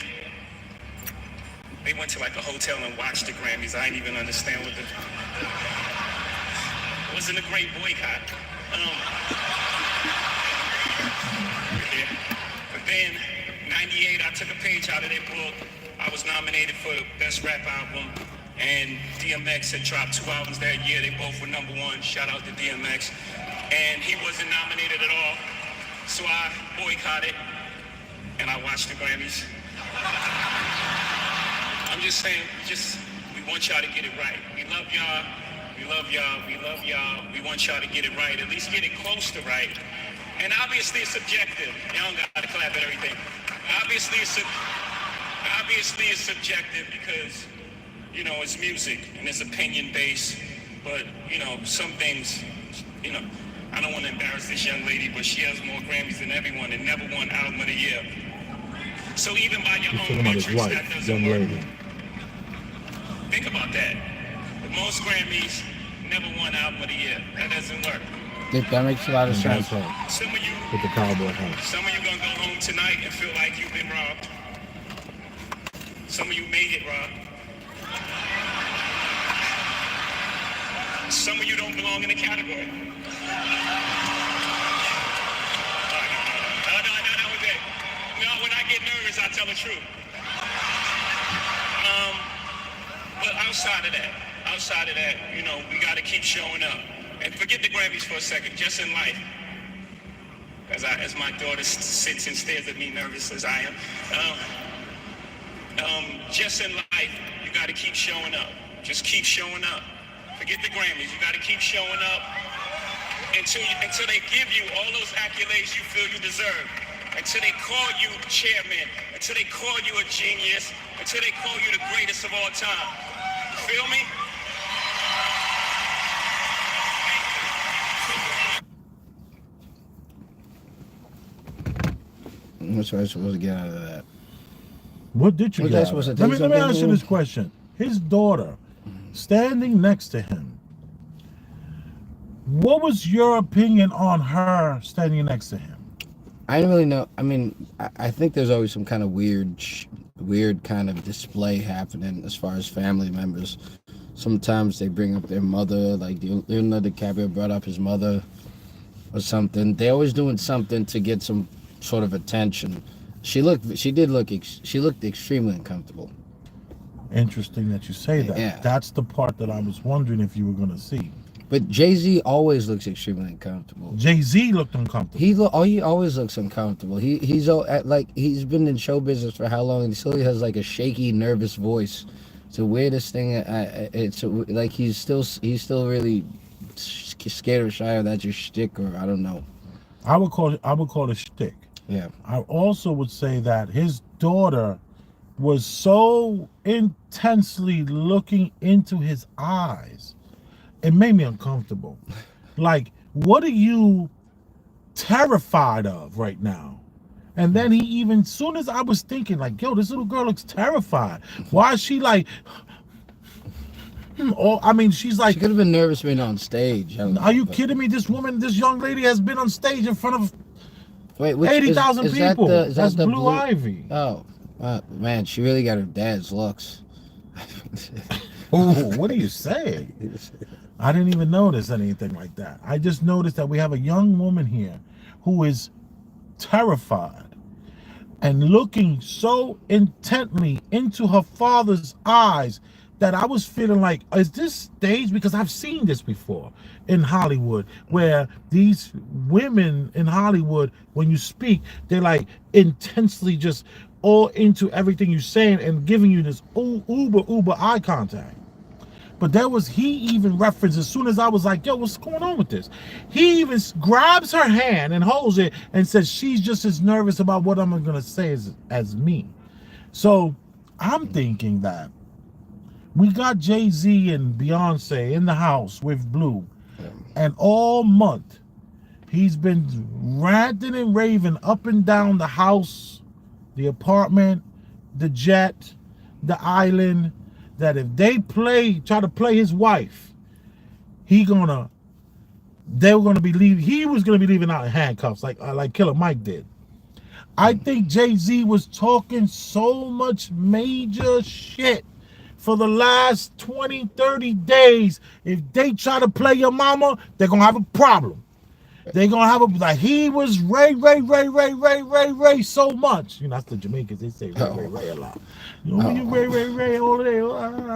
they went to like a hotel and watched the Grammys. I didn't even understand it wasn't a great boycott. But then, '98, I took a page out of their book. I was nominated for Best Rap Album, and DMX had dropped 2 albums that year. They both were #1. Shout out to DMX. And he wasn't nominated at all. So I boycotted, and I watched the Grammys. I'm just saying, we want y'all to get it right. We love y'all. We love y'all. We love y'all. We want y'all to get it right. At least get it close to right. And obviously it's subjective. Y'all don't gotta clap at everything. Obviously it's subjective because, you know, it's music and it's opinion based. But, you know, some things, you know, I don't want to embarrass this young lady, but she has more Grammys than everyone and never won Album of the Year. So even by your own metrics, that doesn't work. Think about that. The most Grammys, never won Album of the Year. That doesn't work. That makes a lot of sense. Some of you, with the cowboy hat. some of you gonna go home tonight and feel like you've been robbed. Some of you made it robbed. Some of you don't belong in the category. No, okay. No, when I get nervous, I tell the truth. But outside of that, you know, we gotta keep showing up. And forget the Grammys for a second, just in life. As my daughter sits and stares at me nervous as I am. Just in life, you gotta keep showing up. Just keep showing up. Forget the Grammys, you gotta keep showing up until they give you all those accolades you feel you deserve. Until they call you chairman, until they call you a genius, until they call you the greatest of all time. Feel me? What's I supposed to get out of that? What did you get? Let me ask you this question. His daughter, standing next to him, what was your opinion on her standing next to him? I don't really know. I mean, I think there's always some kind of weird kind of display happening as far as family members. Sometimes they bring up their mother, like Leonardo DiCaprio brought up his mother or something. They're always doing something to get some sort of attention. She looked extremely uncomfortable. Interesting that you say that. Yeah. That's the part that I was wondering if you were going to see. But Jay-Z always looks extremely uncomfortable. Jay-Z looked uncomfortable. He always looks uncomfortable. He's he's been in show business for how long, and he still has like a shaky, nervous voice. It's the weirdest thing. It's like he's still really scared or shy, or that's your shtick, or I don't know. I would call it shtick. Yeah. I also would say that his daughter was so intensely looking into his eyes, it made me uncomfortable. Like, what are you terrified of right now? And then he even, soon as I was thinking, like, yo, this little girl looks terrified. Why is she like, or I mean, she's like, she could have been nervous being on stage. Are you kidding me? This young lady has been on stage in front of 80,000 people. That's the Blue Ivy. Oh, man, she really got her dad's looks. Oh, what are you saying? I didn't even notice anything like that. I just noticed that we have a young woman here who is terrified and looking so intently into her father's eyes that I was feeling like, is this staged? Because I've seen this before in Hollywood, where these women in Hollywood, when you speak, they're like intensely just all into everything you're saying and giving you this uber eye contact. But he even referenced, as soon as I was like, yo, what's going on with this? He even grabs her hand and holds it and says, she's just as nervous about what I'm going to say as me. So I'm thinking that we got Jay-Z and Beyonce in the house with Blue. And all month, he's been ranting and raving up and down the house, the apartment, the jet, the island, that if they try to play his wife, he was gonna be leaving out in handcuffs like Killer Mike did. I think Jay-Z was talking so much major shit for the last 20, 30 days. If they try to play your mama, they're gonna have a problem. They're gonna have like he was Ray so much. You know, that's the Jamaicans, they say Ray a lot. You know, you Ray all day.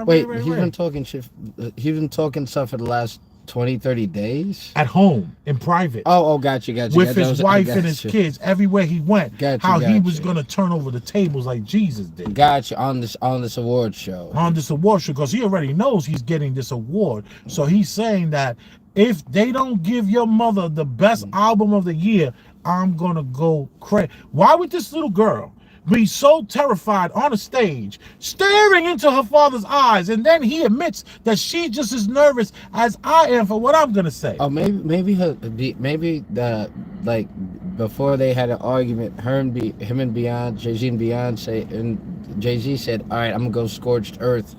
Wait, he's been talking shit. He's been talking stuff for the last 20, 30 days? At home, in private. Oh, gotcha. With his wife and his kids, everywhere he went. How he was going to turn over the tables like Jesus did. Gotcha, on this award show. On this award show, because he already knows he's getting this award. So he's saying that if they don't give your mother the best album of the year, I'm going to go crazy. Why would this little girl be so terrified on a stage, staring into her father's eyes, and then he admits that she's just as nervous as I am for what I'm gonna say? Oh, maybe like before they had an argument, him and Beyonce, Jay-Z and Beyonce, and Jay-Z said, "All right, I'm gonna go scorched earth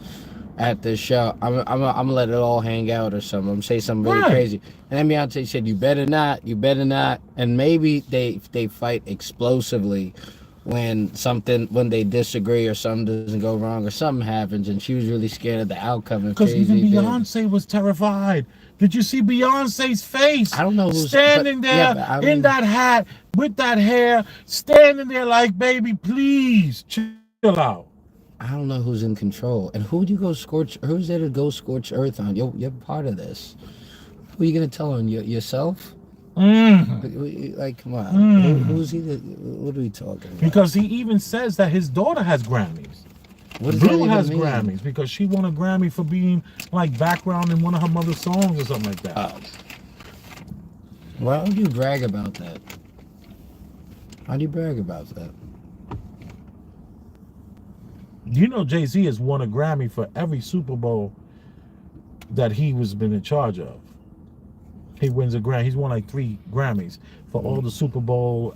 at this show. I'm gonna let it all hang out or something. I'm gonna say something really crazy." And then Beyonce said, "You better not. And maybe they fight explosively when they disagree or something doesn't go wrong or something happens, and she was really scared of the outcome. Because even Beyonce was terrified. Did you see Beyonce's face? I don't know who's standing there in that hat with that hair, standing there like, baby, please chill out. I don't know who's in control. And who's there to go scorch earth on? You're part of this. Who are you gonna tell on yourself? Like, come on. Who's he? What are we talking about? Because he even says that his daughter has Grammys. Blue has Grammys because she won a Grammy for being like background in one of her mother's songs or something like that. Oh. Why don't you brag about that? How do you brag about that? You know, Jay-Z has won a Grammy for every Super Bowl that he was been in charge of. He wins a Grammy. He's won like 3 Grammys for all the Super Bowl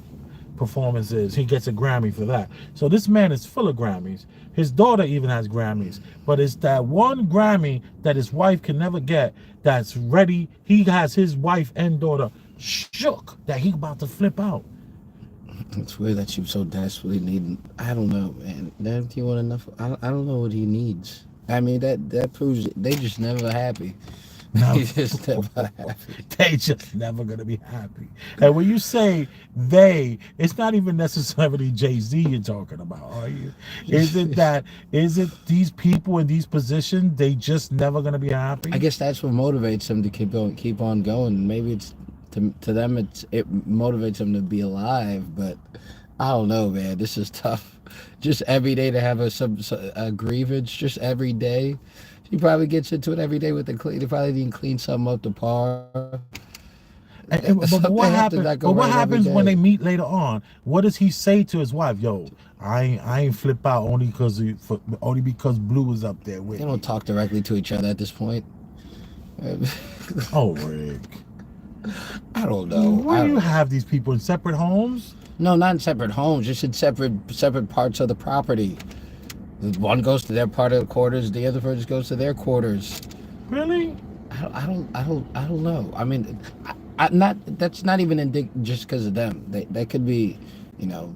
performances. He gets a Grammy for that. So this man is full of Grammys. His daughter even has Grammys. But it's that one Grammy that his wife can never get that's ready. He has his wife and daughter shook that he about to flip out. It's weird that you so desperately need. I don't know, man. That you want enough. I don't know what he needs. I mean, that proves they just never happy. No. They just never happy. They just never gonna be happy. And when you say they, it's not even necessarily Jay-Z you're talking about, are you? Is it these people in these positions? They just never gonna be happy. I guess that's what motivates them to keep on going. Maybe it's to them it motivates them to be alive, but I don't know, man. This is tough. Just every day to have a grievance, just every day. He probably gets into it every day with the clean. They probably didn't clean something up to par. But what happens when they meet later on? What does he say to his wife? Yo, I ain't flip out only because Blue was up there with. They don't talk directly to each other at this point. Oh, Rick. I don't know. Why do you have these people in separate homes? No, not in separate homes. Just in separate parts of the property. One goes to their part of the quarters. The other person goes to their quarters. Really? I don't know. I mean, that's not even just because of them. They could be, you know,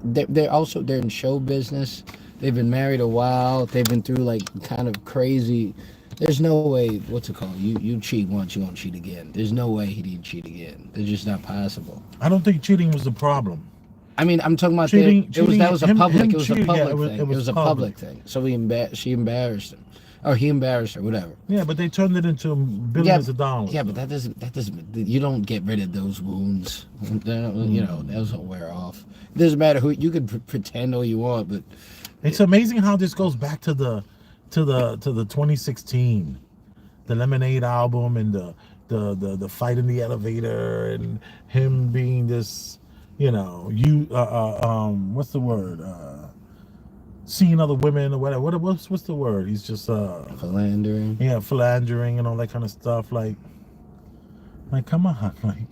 they're in show business. They've been married a while. They've been through like kind of crazy. There's no way. What's it called? You cheat once, you won't cheat again. There's no way he didn't cheat again. It's just not possible. I don't think cheating was the problem. I mean, I'm talking about it was a public thing. So she embarrassed him, or he embarrassed her, whatever. Yeah, but they turned it into billions of dollars. Yeah, but that doesn't. You don't get rid of those wounds. You know, those don't wear off. It doesn't matter who you can pretend all you want, but it's amazing how this goes back to the 2016, the Lemonade album, and the fight in the elevator, and him being this. You know, what's the word? Seeing other women or whatever. What's the word? He's just philandering. Yeah, philandering and all that kind of stuff. Like, come on, like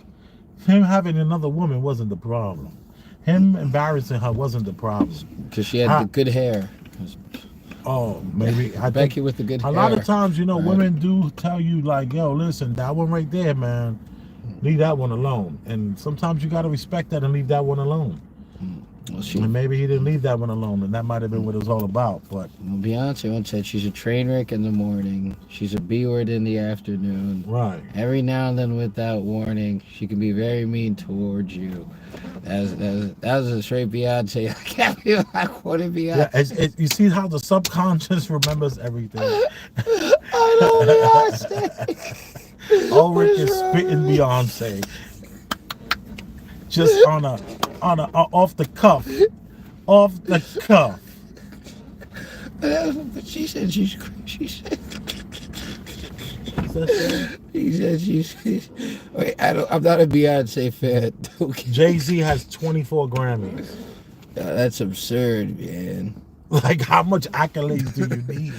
him having another woman wasn't the problem. Him embarrassing her wasn't the problem. Because she had the good hair. Oh, maybe I Becky with the good hair. A lot of times, you know, women do tell you like, yo, listen, that one right there, man. Leave that one alone. And sometimes you got to respect that and leave that one alone. Well, and maybe he didn't leave that one alone, and that might have been what it was all about. But Beyonce once said she's a train wreck in the morning, she's a B-word in the afternoon. Right. Every now and then, without warning, she can be very mean towards you. That was a straight Beyonce. I can't believe I quoted Beyonce. Yeah, you see how the subconscious remembers everything. I love Beyonce. Ulrich is spitting Beyonce. Just on a off the cuff. Off the cuff. But she said she said she's wait, I'm not a Beyonce fan. Okay. Jay-Z has 24 Grammys. That's absurd, man. Like, how much accolades do you need?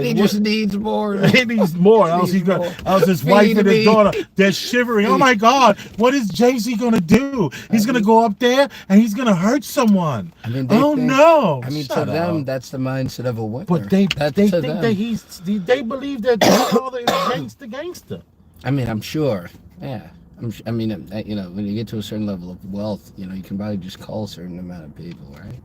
He just needs more. He needs more. Else he's gonna. Else his wife and his daughter, they're shivering. Oh my God! What is Jay-Z gonna do? He's gonna go up there and he's gonna hurt someone. I mean, no! I mean, Shut to up. them, that's the mindset of a winner. But they think them. that they believe that their father is gangster. I mean, I'm sure. Yeah. I mean, when you get to a certain level of wealth, you can probably just call a certain amount of people, right?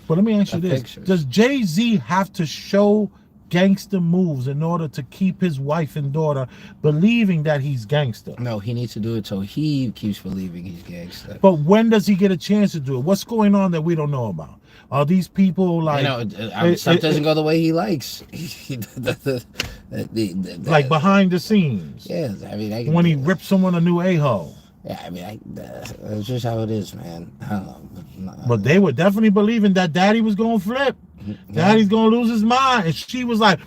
But let me ask you this. Pictures. Does Jay-Z have to show gangster moves in order to keep his wife and daughter believing that he's gangster? No, he needs to do it so he keeps believing he's gangster. But when does he get a chance to do it? What's going on that we don't know about? Are these people like... stuff doesn't go the way he likes. Like behind the scenes? Yeah, I mean... when he rips someone a new a-hole? Yeah, I mean, that's just how it is, man. I don't know. But they were definitely believing that daddy was going to flip. Daddy's going to lose his mind. And she was like...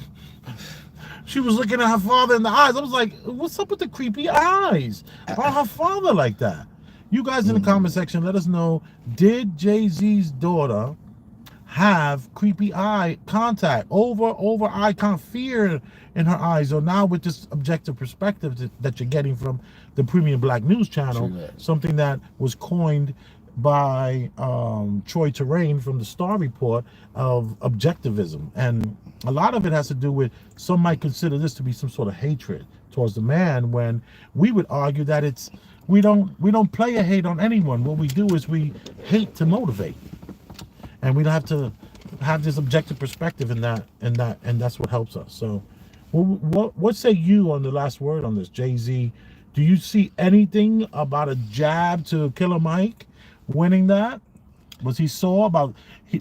She was looking at her father in the eyes. I was like, what's up with the creepy eyes on her father like that? You guys in the comment section, let us know, did Jay-Z's daughter have creepy eye contact, over eye fear in her eyes, or now with this objective perspective that you're getting from the Premium Black News Channel, something that was coined by Troy Terrain from the Star Report of objectivism. And a lot of it has to do with, some might consider this to be some sort of hatred towards the man, when we would argue that it's, we don't play a hate on anyone. What we do is we hate to motivate. And we have to have this objective perspective in that, and that's what helps us. So, what say you on the last word on this, Jay-Z? Do you see anything about a jab to Killer Mike winning that? Was he sore about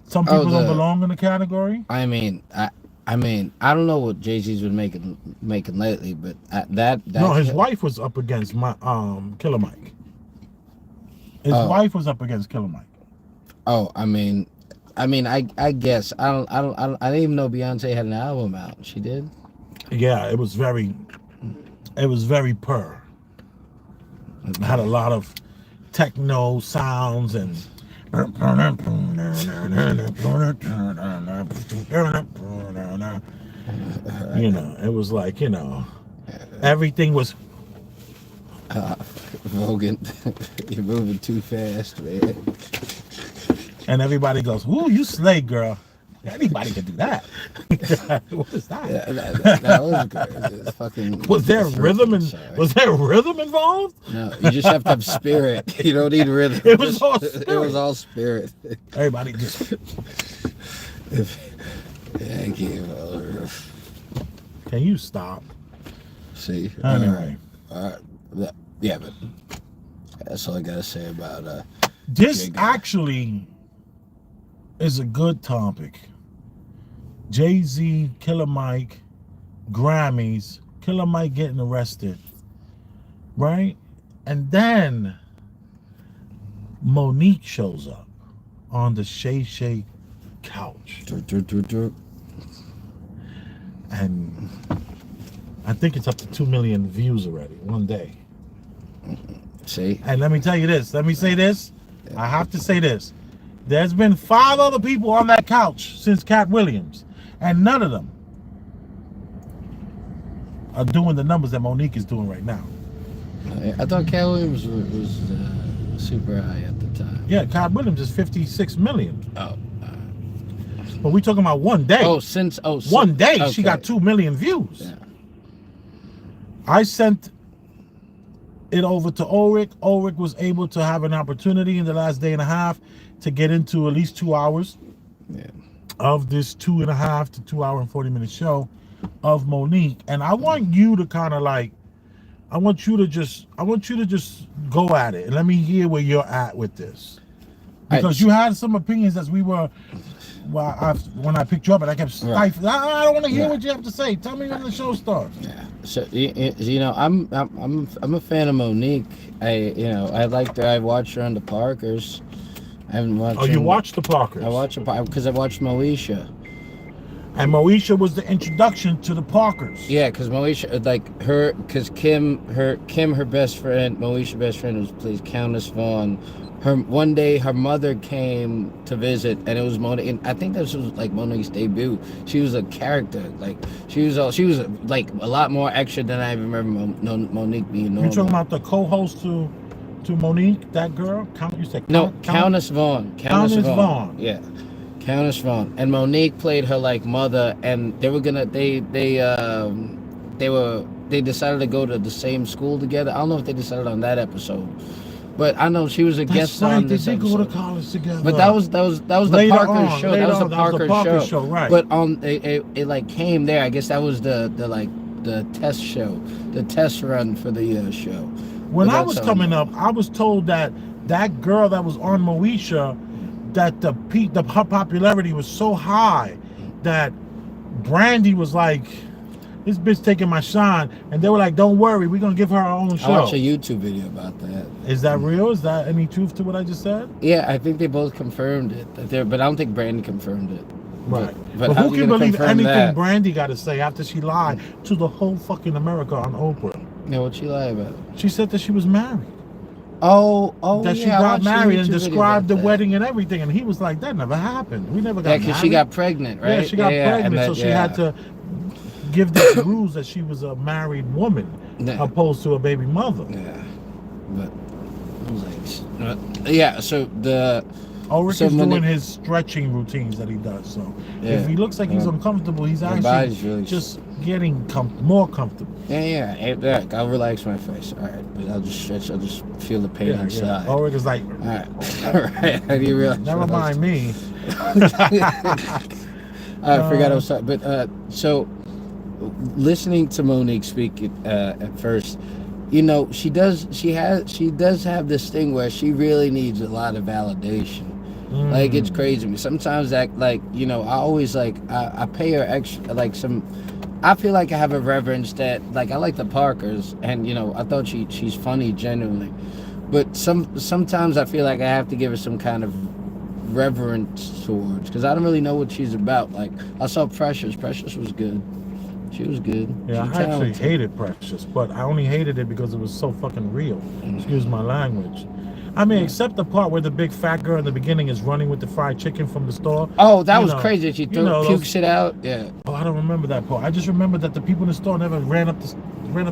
some people don't belong in the category? I mean, I don't know what Jay-Z's been making lately, but that no, his wife was up against Killer Mike. His wife was up against Killer Mike. Oh, I guess I didn't even know Beyonce had an album out. She did. Yeah, it was very purr. It had a lot of techno sounds and it was like, everything was Logan, you're moving too fast, man. And everybody goes, "Ooh, you slay, girl." Anybody can do that. What is that? Yeah, that was good. It's fucking. Was there rhythm involved? No, you just have to have spirit. You don't need rhythm. It was all spirit. It was all spirit. Everybody just. Thank you. Can you stop? See. Anyway. Yeah, but that's all I gotta say about this. Actually, is a good topic. Jay-Z, Killer Mike, Grammys, Killer Mike getting arrested, right? And then Monique shows up on the Shay Shay couch. And I think it's up to 2 million views already, one day. See? And let me tell you this. Let me say this. I have to say this. There's been 5 other people on that couch since Cat Williams, and none of them are doing the numbers that Monique is doing right now. I thought Cat Williams was super high at the time. Yeah, Cat Williams is 56 million. Oh. But we're talking about one day. One day, okay. She got 2 million views. Yeah. I sent it over to Ulrich. Ulrich was able to have an opportunity in the last day and a half to get into at least 2 hours of this 2.5 to 2 hour and 40-minute show of Monique. And I want you to kind of like, I want you to just go at it and let me hear where you're at with this. Because you had some opinions as we were. Well, when I picked you up, and I kept stifling. I don't want to hear what you have to say. Tell me when the show starts. Yeah. So you know, I'm a fan of Monique. I liked her. I watched her on the Parkers. I haven't watched. Oh, you watched the Parkers? I watched because I watched Moesha. And Moesha was the introduction to the Parkers. Yeah, because Moesha, like her, because Kim, her best friend, Moesha's best friend plays Countess Vaughn. One day her mother came to visit, and it was Monique. And I think this was like Monique's debut. She was a character, like she was like a lot more extra than I remember Monique being. Normal. You talking about the co-host to Monique, that girl? Countess Vaughn. Countess Vaughn. Yeah. Countess Vaughn. And Monique played her like mother, and they were gonna they decided to go to the same school together. I don't know if they decided on that episode, but I know she was a guest on this episode. They did go to college together. But that was the Parker show. That was the Parker show, right? But it like came there. I guess that was the test show, the test run for the show. When I was coming up, I was told that girl that was on Moesha, that her popularity was so high that Brandy was like, this bitch taking my shine, and they were like, don't worry, we're gonna give her our own show. I watched a YouTube video about that. Is that real? Is that any truth to what I just said? Yeah, I think they both confirmed it, but I don't think Brandy confirmed it. Right. But who can believe anything that? Brandy got to say after she lied to the whole fucking America on Oprah? Yeah, what'd she lie about? She said that she was married. Oh, that she got married and described the wedding and everything, and he was like, that never happened. We never got married. Yeah, because she got pregnant, right? Yeah, she got pregnant, so she had to give the rules that she was a married woman opposed to a baby mother. Yeah, but I was like, yeah. So the Ulrich is doing his stretching routines that he does. So if he looks like he's uncomfortable, he's actually really just getting more comfortable. Yeah. I'll relax my face. All right, but I'll just stretch. I'll just feel the pain inside. Ulrich is like, all right. How do you realize? Never mind me. I forgot I was talking, but so listening to Monique speak at first, you know, she does have this thing where she really needs a lot of validation. Like, it's crazy. Sometimes that, like, you know, I always like I pay her extra, like I feel like I have a reverence that, like, I like the Parkers, and you know, I thought she's funny genuinely, but sometimes I feel like I have to give her some kind of reverence towards, because I don't really know what she's about. Like, I saw Precious was good. She was good. Yeah, I actually hated Precious, but I only hated it because it was so fucking real. Excuse my language. I mean, except the part where the big fat girl in the beginning is running with the fried chicken from the store. Oh, that was crazy. She pukes it out. Yeah. Oh, I don't remember that part. I just remember that the people in the store never ran up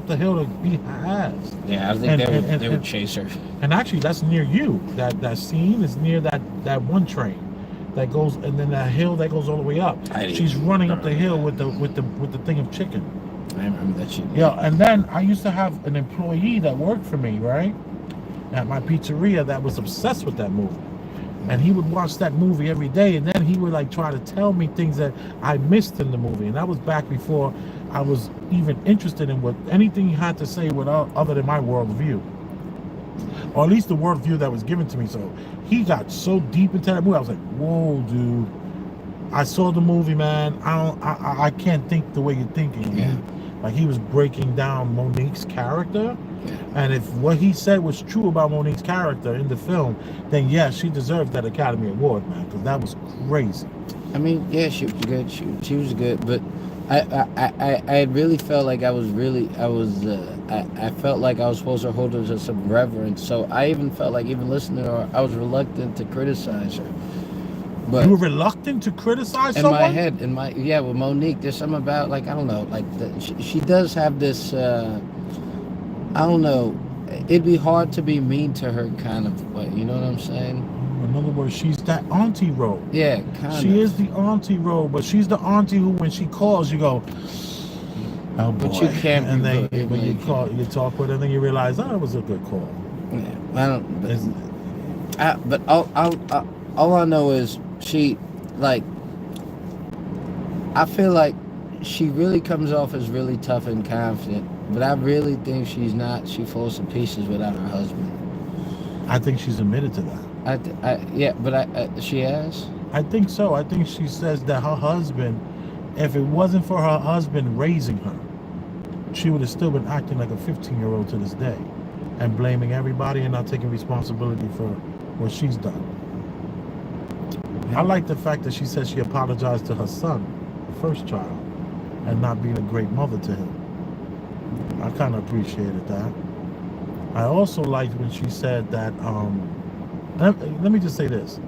the hill to beat her ass. Yeah, I think they would chase her. And actually, that's near you. That scene is near that one train that goes, and then that hill that goes all the way up. She's running up the hill with the thing of chicken. I remember that shit. Yeah, and then I used to have an employee that worked for me, right, at my pizzeria, that was obsessed with that movie. And he would watch that movie every day, and then he would like try to tell me things that I missed in the movie. And that was back before I was even interested in what anything he had to say other than my worldview, or at least the worldview that was given to me. So he got so deep into that movie. I was like, whoa, dude. I saw the movie, man. I can't think the way you're thinking. Yeah. Like, he was breaking down Monique's character. And if what he said was true about Monique's character in the film, then yeah, she deserved that Academy Award, man, because that was crazy. I mean, yeah, she was good. She was good, but I really felt like I felt like I was supposed to hold her to some reverence. So I even felt like, even listening to her, I was reluctant to criticize her. But you were reluctant to criticize in someone? My head, with Monique, there's something about, like, I don't know, like she does have this. I don't know. It'd be hard to be mean to her, kind of way. You know what I'm saying? In other words, she's that auntie role. Yeah, kind of. She is the auntie role, but she's the auntie who, when she calls, you go, oh boy. But you can't. And then when you talk with her, and then you realize, oh, it was a good call. Yeah, I don't. But all I know is she, like, I feel like she really comes off as really tough and confident, but I really think she's not. She falls to pieces without her husband. I think she's admitted to that. She has. I think so. I think she says that her husband, if it wasn't for her husband raising her, she would have still been acting like a 15-year-old to this day and blaming everybody and not taking responsibility for what she's done. I like the fact that she said she apologized to her son, the first child, and not being a great mother to him. I kind of appreciated that. I also liked when she said that, let me just say this.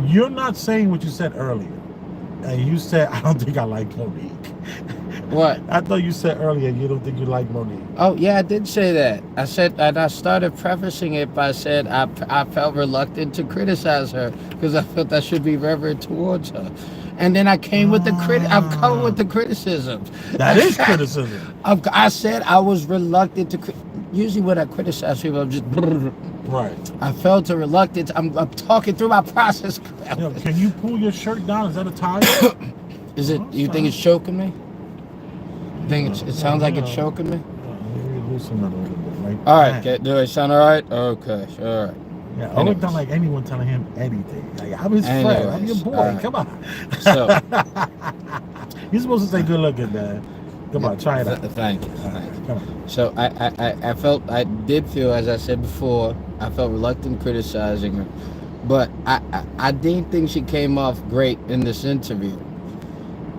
You're not saying what you said earlier. And you said, I don't think I like Monique. What? I thought you said earlier you don't think you like Monique. Oh, yeah, I did say that. I said, and I started prefacing it by saying I felt reluctant to criticize her because I felt I should be reverent towards her. And then I came with I'm coming with the criticisms. That is criticism. I said I was reluctant to usually when I criticize people, I'm just right. I felt a reluctance. I'm talking through my process. Yo, can you pull your shirt down? Is that a tie? Is it? You think it's choking me? It sounds like it's choking me. Maybe loosen that a little bit, right? All right, do I sound all right? Okay, all right. Yeah, I don't like anyone telling him anything. Like, I'm his friend. I'm your boy. Right. Come on. So you're supposed to say good looking, man. Come on, try it out. Thank you. Come on. So I did feel, as I said before, I felt reluctant criticizing her, but I didn't think she came off great in this interview.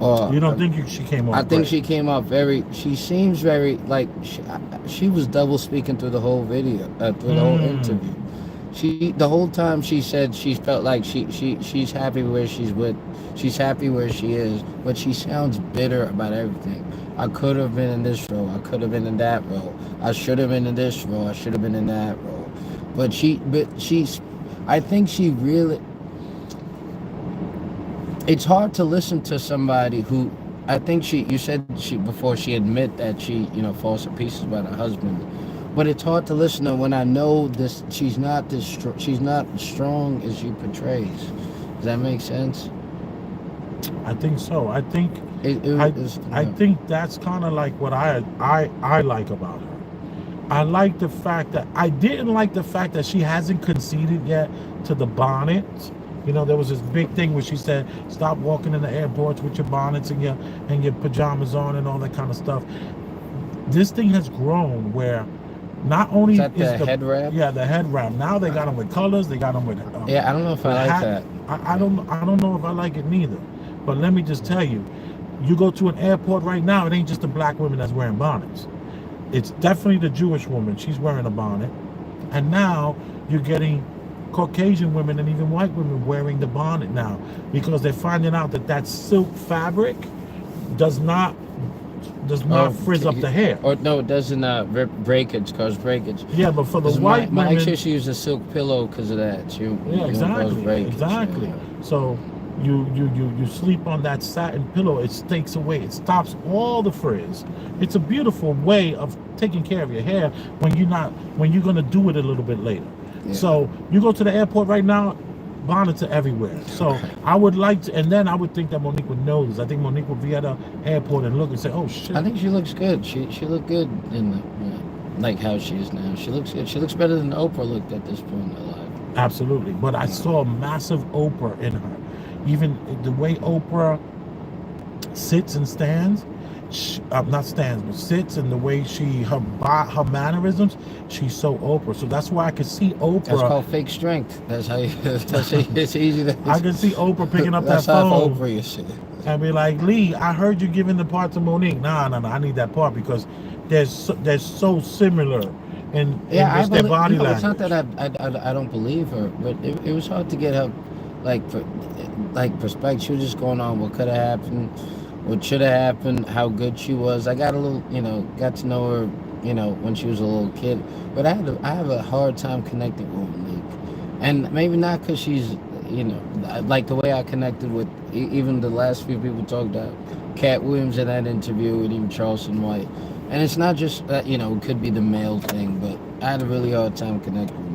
You don't think she came off I think great? she came off she seems very, like, she was double speaking through the whole video, through the whole interview. The whole time she said she felt like she's happy where she's happy where she is, but she sounds bitter about everything. I could have been in this role, I could have been in that role, I should have been in this role, I should have been in that role. I think she really, it's hard to listen to somebody who, I think you said before she admit that she, falls to pieces about her husband. But it's hard to listen to when I know this. She's not strong as she portrays. Does that make sense? I think so. I think I think that's kind of like what I like about her. I like the fact that I didn't like the fact that she hasn't conceded yet to the bonnet. There was this big thing where she said, "Stop walking in the airports with your bonnets and your pajamas on and all that kind of stuff." This thing has grown where. Not only is the head wrap? Yeah, the head wrap. Now they got them with colors. They got them with. I don't know if I like that. I don't know if I like it neither. But let me just tell you, you go to an airport right now, it ain't just the black women that's wearing bonnets. It's definitely the Jewish woman. She's wearing a bonnet, and now you're getting Caucasian women and even white women wearing the bonnet now because they're finding out that silk fabric does not frizz up the hair. Or no, it doesn't breakage, cause breakage. Yeah, but for the white my women, ex, she used a silk pillow because of that. Exactly. So you sleep on that satin pillow. It takes away. It stops all the frizz. It's a beautiful way of taking care of your hair when you're gonna do it a little bit later. Yeah. So you go to the airport right now. Bonnets are everywhere. So okay. I would like to, and then I would think that Monique would know this. I think Monique would be at the airport and look and say, "Oh shit." I think she looks good. She looked good in like how she is now. She looks good. She looks better than Oprah looked at this point in her life. Absolutely. But I saw a massive Oprah in her. Even the way Oprah sits and stands. Not stands, but sits, and the way her mannerisms, she's so Oprah. So that's why I could see Oprah. That's called fake strength. That's how it's easy to. I can see Oprah picking up that phone Oprah you see. And be like, "Lee, I heard you giving the part to Monique." Nah, I need that part because they're so similar in their body language. It's not that I don't believe her, but it was hard to get her like perspective. She was just going on what could have happened. What should have happened, how good she was. I got a little, got to know her, when she was a little kid. But I have a hard time connecting with Monique. And maybe not because she's, like the way I connected with even the last few people talked about Cat Williams in that interview and even Charleston White. And it's not just that, it could be the male thing, but I had a really hard time connecting with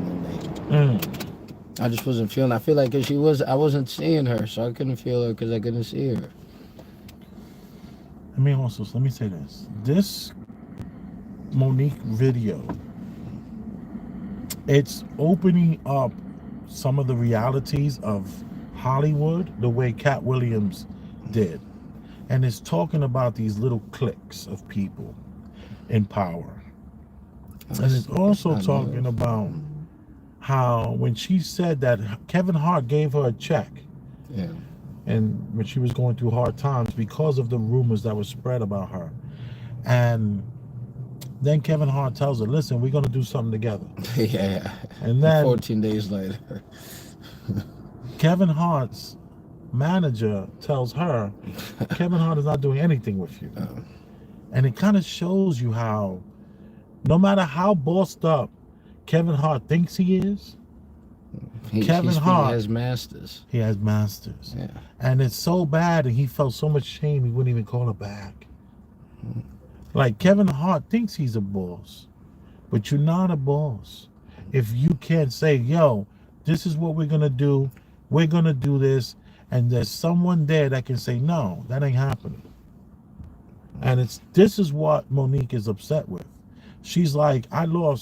Monique. I just wasn't feeling. I feel like I wasn't seeing her, so I couldn't feel her because I couldn't see her. Let me say this. This Monique video It's opening up some of the realities of Hollywood the way Cat Williams did. And it's talking about these little cliques of people in power. And it's also talking about how when she said that Kevin Hart gave her a check, Yeah. and when she was going through hard times because of the rumors that were spread about her. And then Kevin Hart tells her, listen, we're going to do something together. Yeah. And then 14 days later. Kevin Hart's manager tells her, Kevin Hart is not doing anything with you. And it kind of shows you how, no matter how bossed up Kevin Hart thinks he is, Kevin Hart has masters. He has masters. Yeah. And it's so bad, and he felt so much shame he wouldn't even call her back. Like, Kevin Hart thinks he's a boss, but you're not a boss. If you can't say, yo, this is what we're going to do, we're going to do this, and there's someone there that can say, no, that ain't happening. And this is what Monique is upset with. She's like, Tyler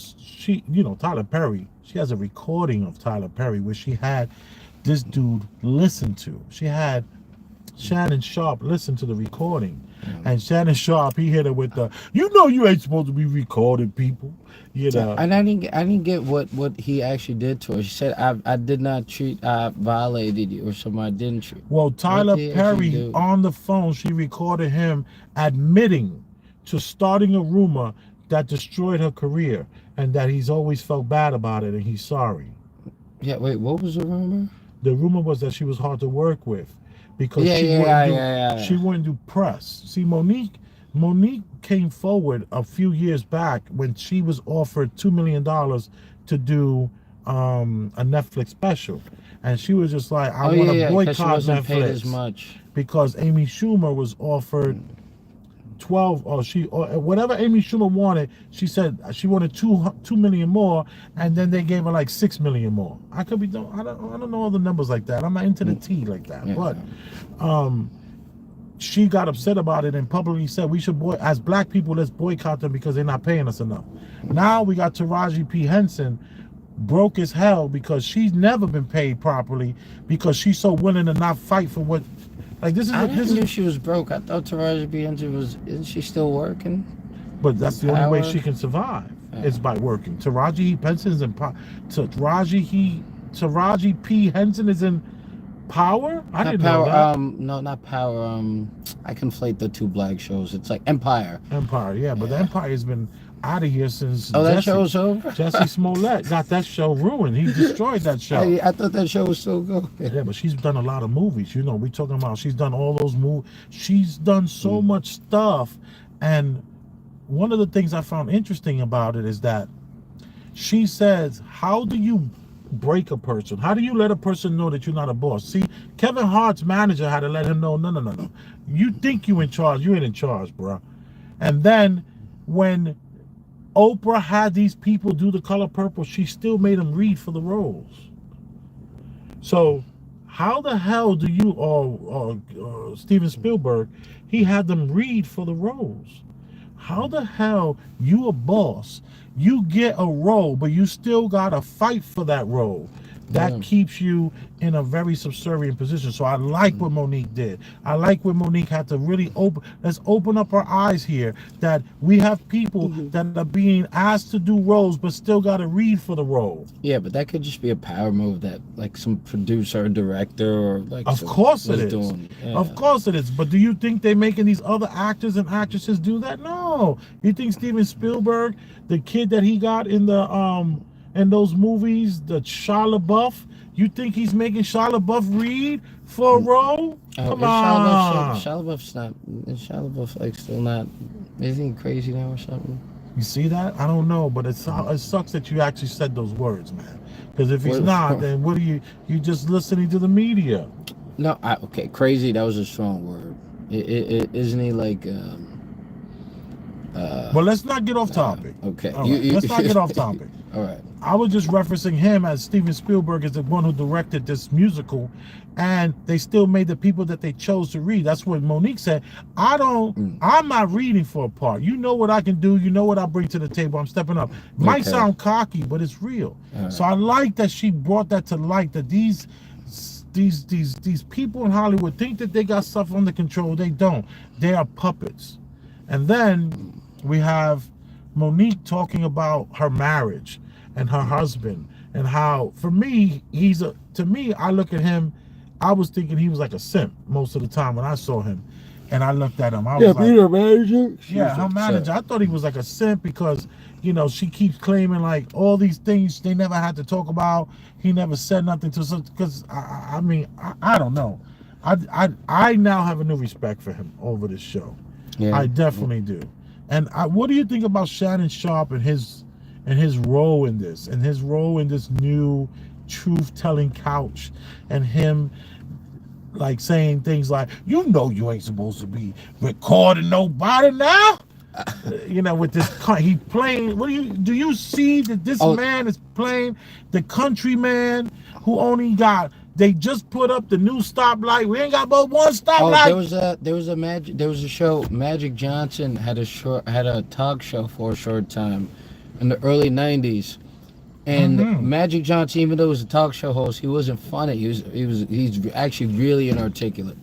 Perry, she has a recording of Tyler Perry where she had this dude listen to. She had Shannon Sharp listen to the recording. And Shannon Sharp, he hit her with the, you ain't supposed to be recording people. And I didn't get what he actually did to her. She said, I did not treat, I violated you, or something. I didn't treat. Well, Tyler Perry, on the phone, she recorded him admitting to starting a rumor that destroyed her career, and that he's always felt bad about it, and he's sorry. Yeah, wait, what was the rumor? The rumor was that she was hard to work with because she wouldn't do press. See, Monique came forward a few years back when she was offered $2 million to do a Netflix special, and she was just like, I want to boycott Netflix paid as much. Because Amy Schumer was offered 12 or whatever Amy Schumer wanted. She said she wanted 2 million more, and then they gave her like 6 million more. I could be I don't know all the numbers like that. I'm not into the tea like that. But she got upset about it and publicly said we should as black people, let's boycott them because they're not paying us enough. Now we got Taraji P. Henson broke as hell because she's never been paid properly because she's so willing to not fight for what. Like this is. I didn't know she was broke. I thought Taraji P. Henson isn't she still working? But that's the only way she can survive. Is by working. Taraji P. Henson is in Power. I didn't know that. No, not Power. I conflate the two black shows. It's like Empire. Empire, yeah, but the Empire has been out of here since. That show's over. Jesse Smollett got that show ruined. He destroyed that show. I thought that show was still good. Yeah, but she's done a lot of movies. We talking about she's done all those movies. She's done so much stuff, and one of the things I found interesting about it is that she says, "How do you break a person? How do you let a person know that you're not a boss?" See, Kevin Hart's manager had to let him know, no. You think you in charge? You ain't in charge, bro. And then when Oprah had these people do The Color Purple, she still made them read for the roles. So how the hell do you, or Steven Spielberg, he had them read for the roles? How the hell you a boss, you get a role, but you still gotta fight for that role? That keeps you in a very subservient position. So I like what Monique did. I like what Monique had to really let's open up our eyes here, that we have people that are being asked to do roles but still got to read for the role. Yeah, but that could just be a power move that like some producer or director or like. Of course it is. Yeah. Of course it is. But do you think they're making these other actors and actresses do that? No. You think Steven Spielberg, the kid that he got in the in those movies, the Shia LaBeouf, you think he's making Shia LaBeouf read for a role? Come on. Shia LaBeouf like still not, isn't he crazy now or something? You see that? I don't know, but it sucks that you actually said those words, man. Because if he's not, then what are you just listening to the media? No, okay, crazy, that was a strong word. Isn't he like... Well, let's not get off topic. Okay. Let's not get off topic. All right. I was just referencing him as Steven Spielberg is the one who directed this musical, and they still made the people that they chose to read. That's what Monique said. I'm not reading for a part. You know what I can do. You know what I bring to the table. I'm stepping up. Might sound cocky, but it's real. So I like that she brought that to light, that these people in Hollywood think that they got stuff under control. They don't. They are puppets. And then we have Monique talking about her marriage and her husband, and how, for me, I look at him, I was thinking he was like a simp most of the time when I saw him. And I looked at him. I was her manager? Yeah, her manager. I thought he was like a simp because, you know, she keeps claiming like all these things they never had to talk about. He never said nothing to her. Because, I mean, I don't know. I now have a new respect for him over this show. Yeah. I definitely do. And what do you think about Shannon Sharpe and his role in this, and his role in this new truth-telling couch, and him like saying things like, you know, you ain't supposed to be recording nobody now? You know, with this, he playing, do you see that this man is playing the countryman who only got, they just put up the new stoplight. We ain't got but one stoplight. There was a show. Magic Johnson had a talk show for a short time in the early '90s, and Magic Johnson, even though he was a talk show host, he wasn't funny. He's actually really inarticulate,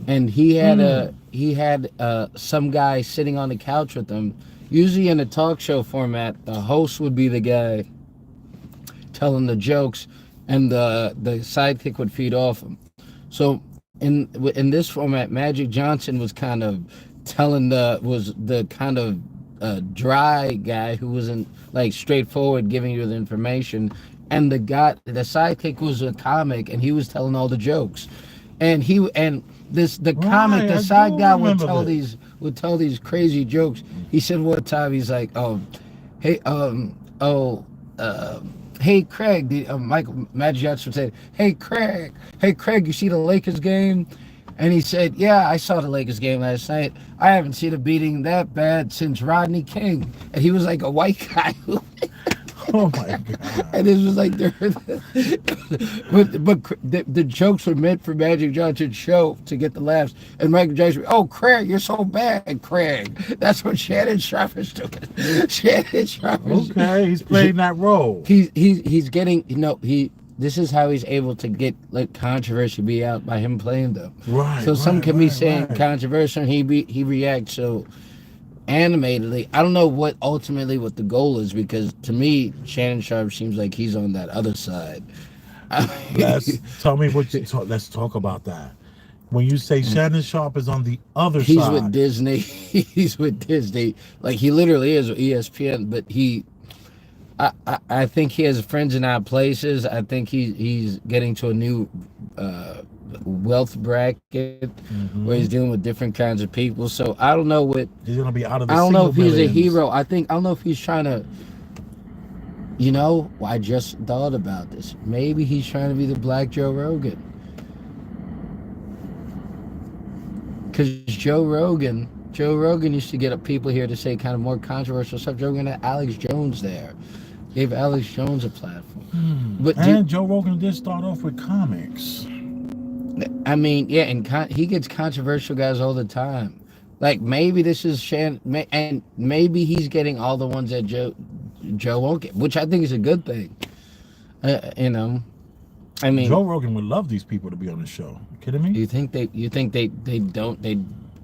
and he had some guy sitting on the couch with him. Usually in a talk show format, the host would be the guy telling the jokes, and the sidekick would feed off him. So in this format, Magic Johnson was kind of telling the kind of dry guy who wasn't like straightforward giving you the information, and the sidekick was a comic, and he was telling all the jokes, and the side guy would tell these crazy jokes. He said one time, he's like, hey Craig, Magic Johnson said, hey Craig, you see the Lakers game? And he said, yeah, I saw the Lakers game last night. I haven't seen a beating that bad since Rodney King. And he was like a white guy. Oh my God. And it was like, but the jokes were meant for Magic Johnson's show to get the laughs. And Michael Jackson, oh, Craig, you're so bad, Craig. That's what Shannon Sharpe is doing. Shannon Sharpe is... Okay, he's playing that role. He's getting, this is how he's able to get like controversy be out by him playing them. Right. So some can be saying controversial, and he reacts so animatedly. I don't know what the goal is, because to me, Shannon Sharpe seems like he's on that other side. Let's talk about that. When you say Shannon Sharpe is on the other side, he's with Disney. He's with Disney. Like, he literally is with ESPN, but I think he has friends in odd places. I think he's getting to a new wealth bracket where he's dealing with different kinds of people. So I don't know what he's gonna be out of. I don't know if he's a hero. I don't know if he's trying to. I just thought about this. Maybe he's trying to be the Black Joe Rogan. Because Joe Rogan used to get people here to say kind of more controversial stuff. Joe Rogan had Alex Jones there. Gave Alex Jones a platform. Joe Rogan did start off with comics. I mean, yeah, and he gets controversial guys all the time. Like, maybe this is Shannon, and maybe he's getting all the ones that Joe won't get, which I think is a good thing. I mean, Joe Rogan would love these people to be on the show. You kidding me? You think they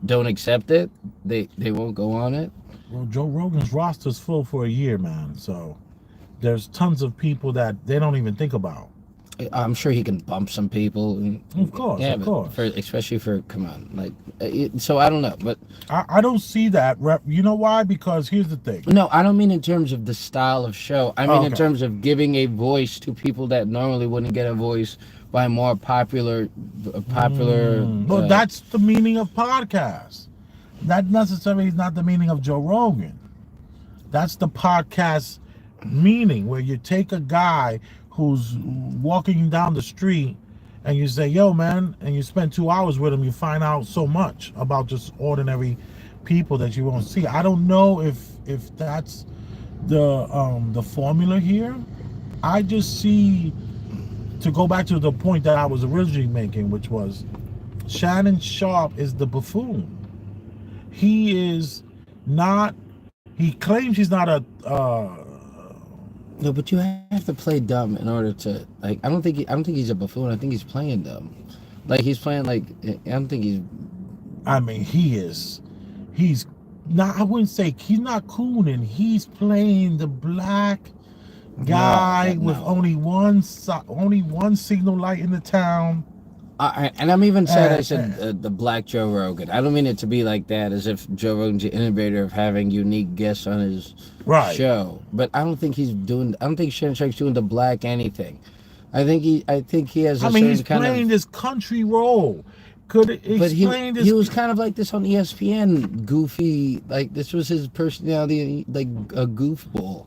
don't accept it? They won't go on it? Well, Joe Rogan's roster's full for a year, man. So there's tons of people that they don't even think about. I'm sure he can bump some people. Of course, yeah, of course. So I don't know, but I don't see that. You know why? Because here's the thing. No, I don't mean in terms of the style of show. I mean in terms of giving a voice to people that normally wouldn't get a voice by more popular. Well, that's the meaning of podcasts. That necessarily is not the meaning of Joe Rogan. That's the podcast meaning, where you take a guy who's walking down the street and you say, yo, man, and you spend 2 hours with him, you find out so much about just ordinary people that you won't see. I don't know if that's the formula here. I just see, to go back to the point that I was originally making, which was Shannon Sharpe is the buffoon. He is not. He claims he's not a. No, but you have to play dumb in order to like. I don't think he's a buffoon. I think he's playing dumb. Like he's playing like. I don't think he's. I mean, he is. He's not. I wouldn't say he's not cooning. He's playing the black guy with only one signal light in the town. And I'm even sad I said the black Joe Rogan. I don't mean it to be like that, as if Joe Rogan's the innovator of having unique guests on his show. But I don't think he's doing. I don't think Shannon Sharpe's doing the black anything. I think he has. I mean, he's playing this country role. Could explain this. He was kind of like this on ESPN, goofy. Like this was his personality, like a goofball.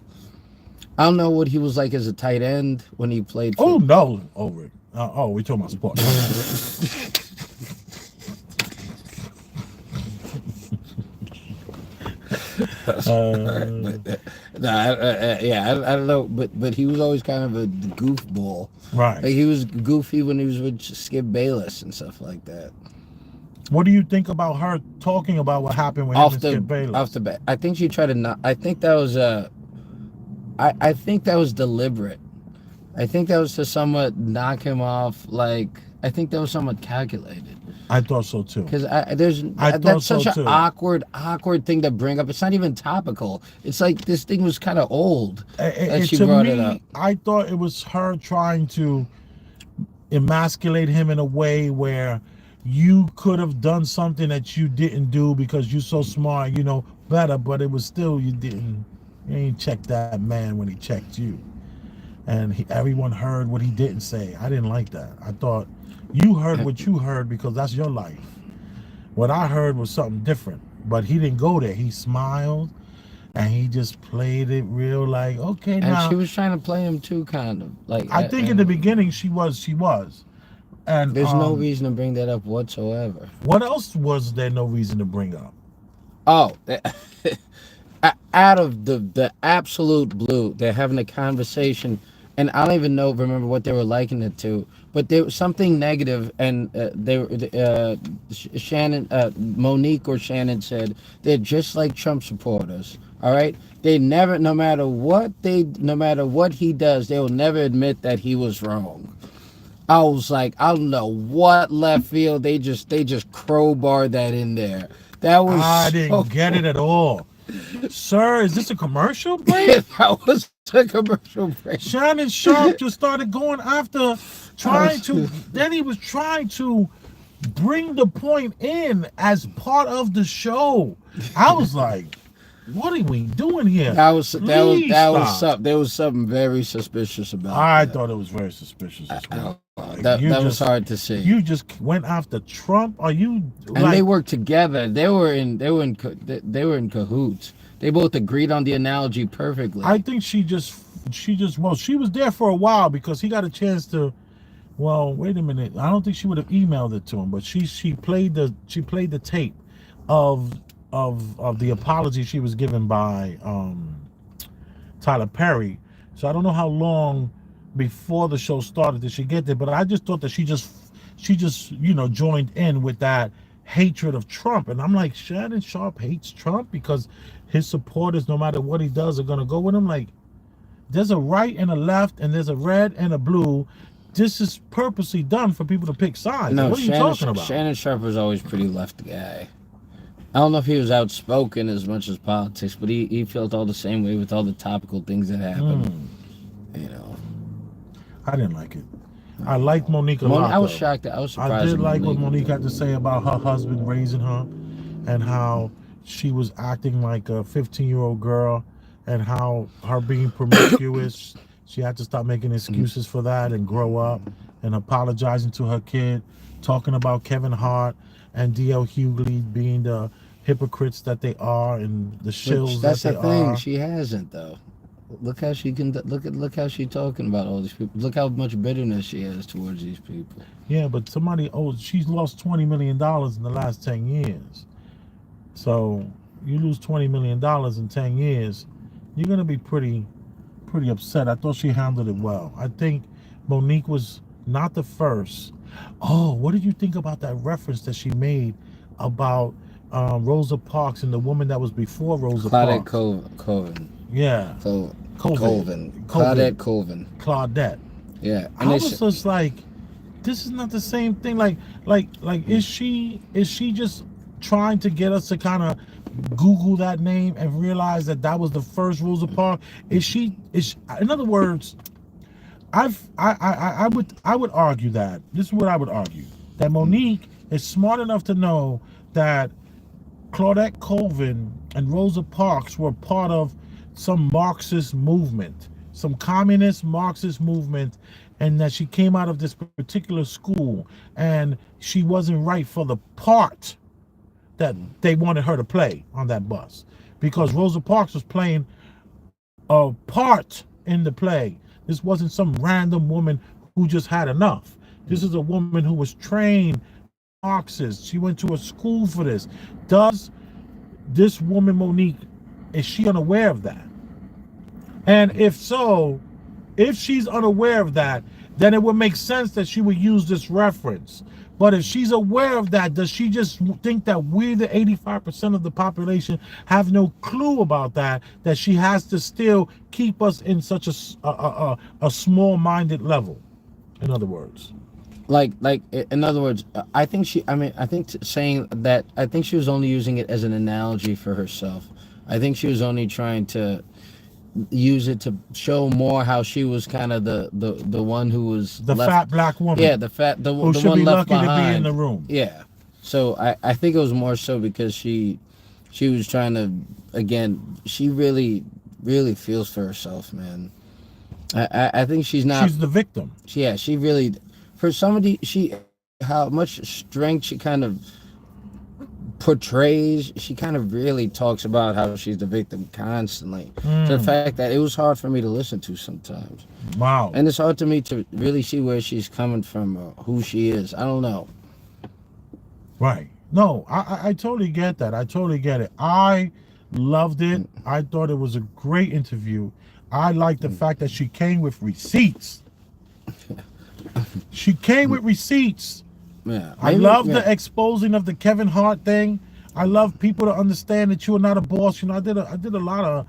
I don't know what he was like as a tight end when he played. Oh no, over it. We're talking about sports. I don't know, but he was always kind of a goofball. Right. Like he was goofy when he was with Skip Bayless and stuff like that. What do you think about her talking about what happened with him and Skip Bayless? Off the bat, I think she tried to not. I think that was I think that was deliberate. I think that was to somewhat knock him off. Like I think that was somewhat calculated. I thought so too. Because that's such an awkward thing to bring up. It's not even topical. It's like this thing was kind of old. She brought it up. I thought it was her trying to emasculate him in a way where you could have done something that you didn't do because you're so smart, you know better. But it was still you ain't checked that man when he checked you. And everyone heard what he didn't say. I didn't like that. I thought you heard what you heard because that's your life. What I heard was something different. But he didn't go there. He smiled and he just played it real like, okay, now. And she was trying to play him too, kind of. Like I think in the beginning she was. And there's no reason to bring that up whatsoever. What else was there no reason to bring up? Oh, out of the absolute blue, they're having a conversation. And I don't even remember what they were likening it to, but there was something negative, and Monique or Shannon said they're just like Trump supporters. All right, they never, no matter what he does, they will never admit that he was wrong. I was like, I don't know what left field they just crowbarred that in there. That was I didn't get it at all. Sir, is this a commercial break? That was a commercial break. Shannon Sharpe just started going after then he was trying to bring the point in as part of the show. I was like, what are we doing here? There was something very suspicious about it. I thought it was very suspicious as well. That was hard to see. You just went after Trump. Are you? And they worked together. They were in cahoots. They both agreed on the analogy perfectly. I think she was there for a while because he got a chance to. Well, wait a minute. I don't think she would have emailed it to him, but she played the tape of the apology she was given by Tyler Perry. So I don't know how long before the show started did she get there, but I just thought that she just joined in with that hatred of Trump. And I'm like, Shannon Sharpe hates Trump because his supporters, no matter what he does, are gonna go with him. Like, there's a right and a left, and there's a red and a blue. This is purposely done for people to pick sides. No, what are you talking about? Shannon Sharpe was always pretty left guy. I don't know if he was outspoken as much as politics, but he felt all the same way with all the topical things that happened. You know, I didn't like it. I liked Monique a lot. I was shocked. I was surprised. I did like what Monique had to say about her husband raising her, and how she was acting like a 15-year-old girl, and how her being promiscuous, she had to stop making excuses for that and grow up, and apologizing to her kid, talking about Kevin Hart and D.L. Hughley being the hypocrites that they are and the shills that they are. That's the thing. She hasn't, though. Look how she can look how she's talking about all these people. Look how much bitterness she has towards these people. Yeah, but she's lost $20 million in the last 10 years. So you lose $20 million in 10 years, you're gonna be pretty upset. I thought she handled it well. I think Monique was not the first. Oh, what did you think about that reference that she made about Rosa Parks and the woman that was before Rosa Claudette Parks? Colvin. Yeah. Claudette Colvin. Claudette. Yeah. And I was just like, this is not the same thing. Like, is she just trying to get us to kind of Google that name and realize that was the first Rosa Parks? In other words, I would argue that this is what I would argue, that Monique is smart enough to know that Claudette Colvin and Rosa Parks were part of some Marxist movement, some communist Marxist movement, and that she came out of this particular school and she wasn't right for the part that they wanted her to play on that bus, because Rosa Parks was playing a part in the play. This wasn't some random woman who just had enough. This is a woman who was trained Marxist. She went to a school for this. Does this woman Monique, is she unaware of that? And if so, if she's unaware of that, then it would make sense that she would use this reference. But if she's aware of that, does she just think that we, the 85% of the population, have no clue about that she has to still keep us in such a small-minded level? In other words. In other words, I think saying that, I think she was only using it as an analogy for herself. I think she was only trying to use it to show more how she was kind of the one who was the fat black woman. Yeah, the who should one be left lucky behind. to be in the room. Yeah. So I think it was more so because she was trying to, again, she really feels for herself, man. I think she's the victim. Yeah, she really, for somebody, how much strength she kind of portrays, she kind of really talks about how she's the victim constantly. To the fact that it was hard for me to listen to sometimes. Wow. And it's hard to me to really see where she's coming from or who she is. I don't know. Right. No, I totally get that. I totally get it. I loved it. I thought it was a great interview. I like the fact that she came with receipts. She came with receipts. Yeah, I love the exposing of the Kevin Hart thing. I love people to understand that you are not a boss. You know, I did a lot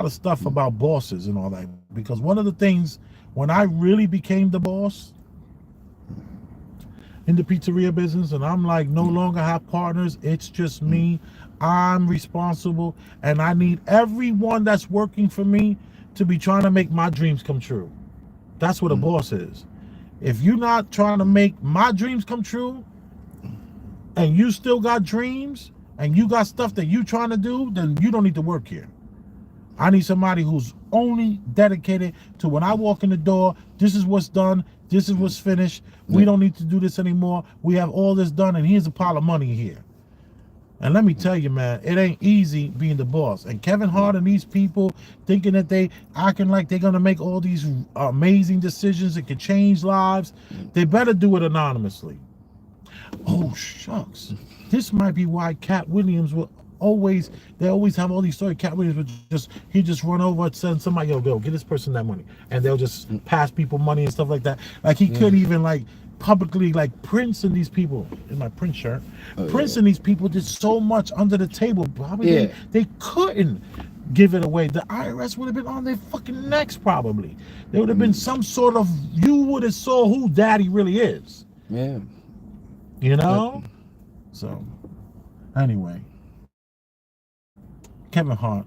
of stuff about bosses and all that, because one of the things when I really became the boss in the pizzeria business, and I'm like no longer have partners, it's just me. I'm responsible, and I need everyone that's working for me to be trying to make my dreams come true. That's what a boss is. If you're not trying to make my dreams come true, and you still got dreams, and you got stuff that you trying to do, then you don't need to work here. I need somebody who's only dedicated to, when I walk in the door, this is what's done, this is what's finished. We don't need to do this anymore. We have all this done, and here's a pile of money here. And let me tell you, man, it ain't easy being the boss. And Kevin Hart and these people thinking that they acting like they're gonna make all these amazing decisions that can change lives, they better do it anonymously. Oh shucks, this might be why Cat Williams will always have all these stories. Cat Williams would just run over and send somebody, yo, get this person that money, and they'll just pass people money and stuff like that. Like he couldn't even like publicly, like Prince and these people in my Prince shirt. Prince and these people did so much under the table. Probably they couldn't give it away. The IRS would have been on their fucking necks. Probably there would have been some sort of, you would have saw who daddy really is. Yeah. You know? So anyway, Kevin Hart,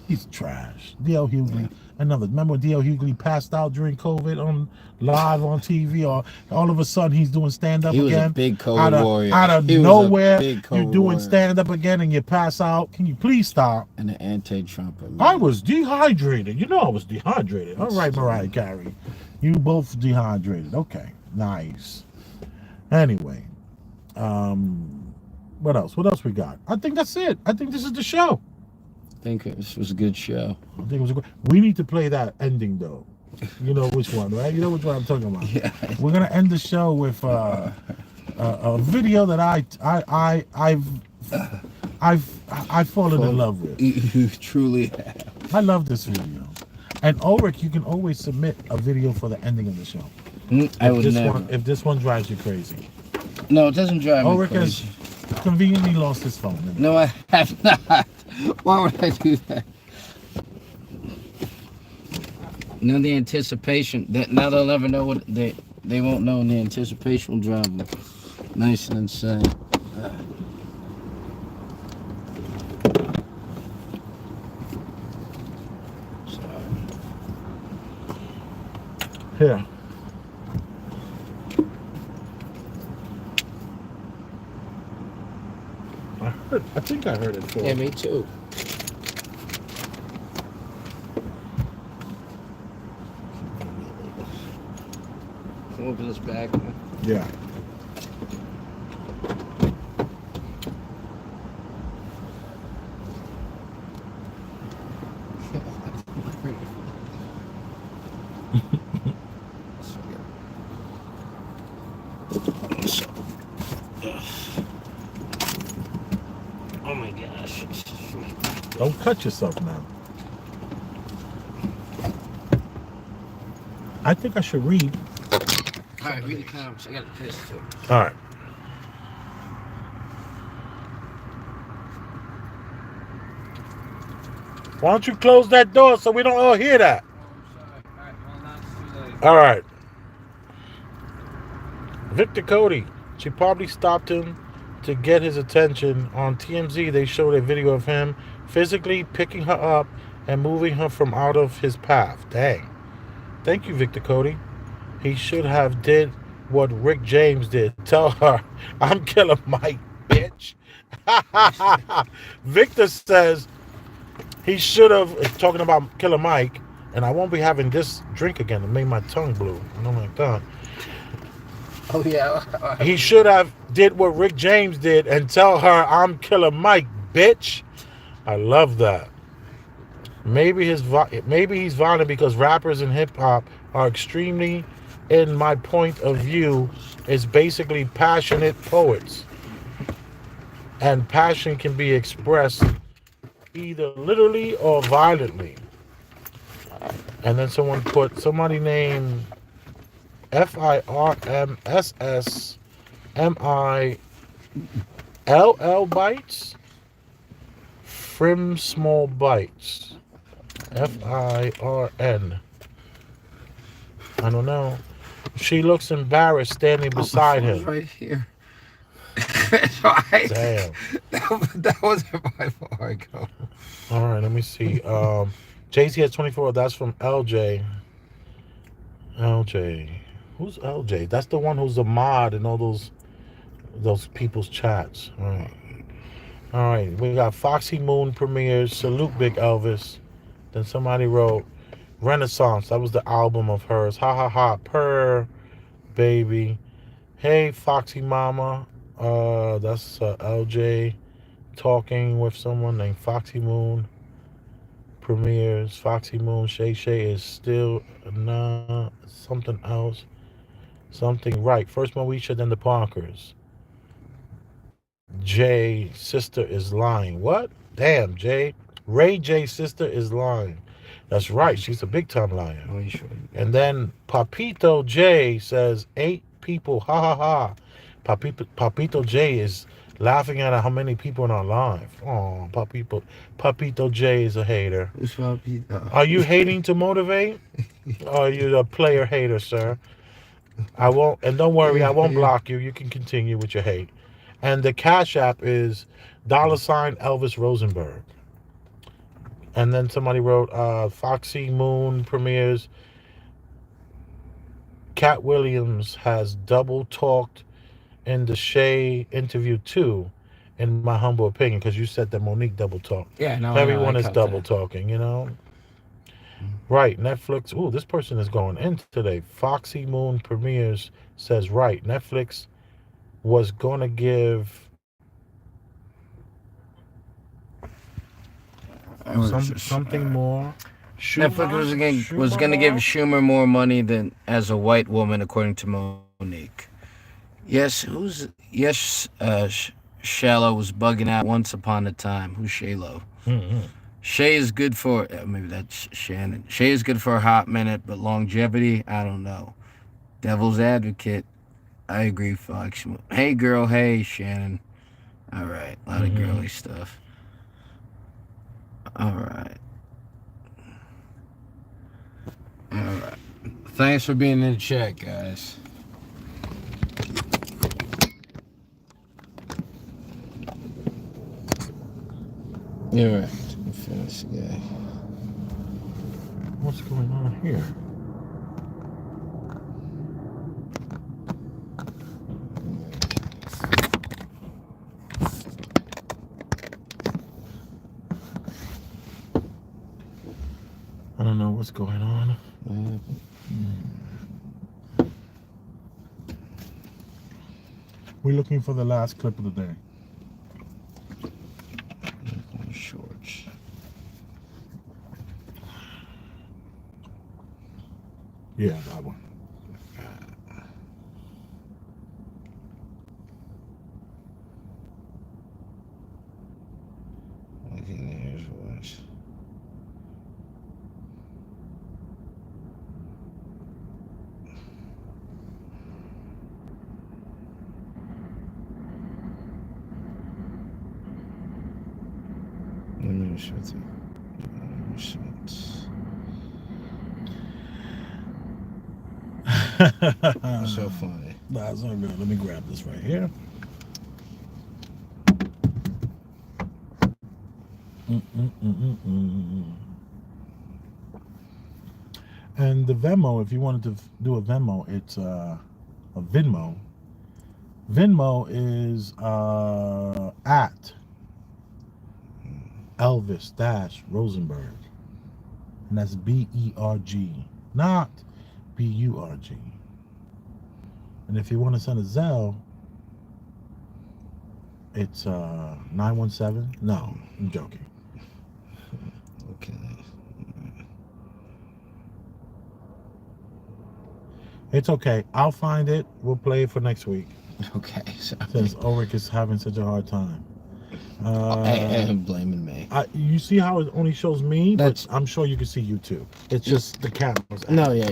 he's trash. D.L. Hughley, remember when D.L. Hughley passed out during COVID on live on TV, or all of a sudden he's doing stand-up again? He was a big COVID warrior. Out of nowhere, you're doing stand-up again and you pass out. Can you please stop? And an anti-Trumper. I was dehydrated. You know I was dehydrated. All right, Mariah Carey. You both dehydrated. Okay, nice. Anyway, what else? What else we got? I think that's it. I think this is the show. I think this was a good show. I think it was a good. We need to play that ending though. You know which one, right? You know which one I'm talking about. Yeah. We're gonna end the show with a video that I've fallen in love with. You truly have. I love this video. And Ulrich, you can always submit a video for the ending of the show. I would never. If this one drives you crazy. No, it doesn't drive me Ulrich crazy. has conveniently lost his phone. No, I have not. Why would I do that? Now the anticipation, now they'll never know what they won't know, and the anticipation will drive them nice and insane. Here. I think I heard it before. Yeah, me too. Open this back. Yeah. Oh my gosh. Don't cut yourself now. I think I should read. All right, read the comments. I got to piss too. All right. Why don't you close that door so we don't all hear that? Oh, I'm sorry. All right, well, now it's too late. All right. Victor Cody. She probably stopped him to get his attention. On TMZ, they showed a video of him physically picking her up and moving her from out of his path. Dang. Thank you, Victor Cody. He should have did what Rick James did. Tell her, I'm Killer Mike, bitch. Victor says he should have, talking about Killer Mike, and I won't be having this drink again. It made my tongue blue. I don't like that. Oh, yeah. He should have did what Rick James did and tell her, I'm Killer Mike, bitch. I love that. Maybe he's violent because rappers in hip hop are extremely, in my point of view, is basically passionate poets. And passion can be expressed either literally or violently. And then somebody named FIRMSSMILL bites. Frim small bites. FIRN. I don't know. She looks embarrassed standing beside him. Right here. Right. Damn. That wasn't my fault. Go. All right, let me see. JC has 24. That's from LJ. LJ. Who's LJ? That's the one who's a mod in all those people's chats. All right. All right. We got Foxy Moon premieres. Salute Big Elvis. Then somebody wrote Renaissance. That was the album of hers. Ha ha ha. Purr, baby. Hey, Foxy Mama. That's LJ talking with someone named Foxy Moon. Premieres. Foxy Moon. Shay Shay is still something else. Something right. First Moesha, then the Parkers. Jay sister is lying. What? Damn, Jay. Ray J's sister is lying. That's right. She's a big time liar. Oh, you sure? And then Papito J says 8 people. Ha ha ha. Papito J is laughing at how many people in our live. Oh, Papito J is a hater. Who's Papito? Are you hating to motivate? Or are you a player hater, sir? I won't, and don't worry, I won't block you. You can continue with your hate. And the Cash App is $ Elvis Rosenberg. And then somebody wrote, Foxy Moon premieres. Cat Williams has double talked in the Shay interview too, in my humble opinion, because you said that Monique double talked. Yeah, no. Everyone is double talking, you know? Right, Netflix. Ooh, this person is going in today. Foxy Moon premieres says, right, Netflix was going to give something more. Netflix was going to give Schumer more money than as a white woman, according to Monique. Shallow was bugging out once upon a time. Who's Shallow? Mm-hmm. Shay is good for maybe that's Shannon. Shay is good for a hot minute, but longevity, I don't know. Devil's advocate, I agree, Fox. Hey girl, hey Shannon. All right, a lot of girly stuff. All right. Thanks for being in chat, guys. You're right. Fancy guy. What's going on here? I don't know what's going on. We're looking for the last clip of the day. Shorts. Yeah, that one. I think there's was. That's so funny. That's all good. Let me grab this right here. And the Venmo, if you wanted to do a Venmo, it's a Venmo. Venmo is at Elvis Rosenberg, and that's B-E-R-G, not B-U-R-G. And if you want to send a Zelle, it's 917. No, I'm joking. Okay. It's okay. I'll find it. We'll play it for next week. Okay. Sorry. Since Ulrich is having such a hard time. I'm blaming me. You see how it only shows me, That's, but I'm sure you can see you too. It's just the cameras. No, yeah,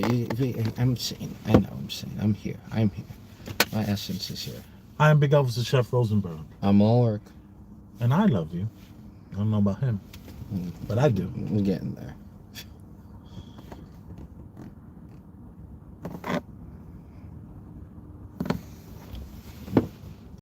I'm saying. I know. I'm saying. I'm here. I'm here. My essence is here. I am Big Elvis the Chef Rosenberg. I'm Ulrich. And I love you. I don't know about him, but I do. I'm getting there.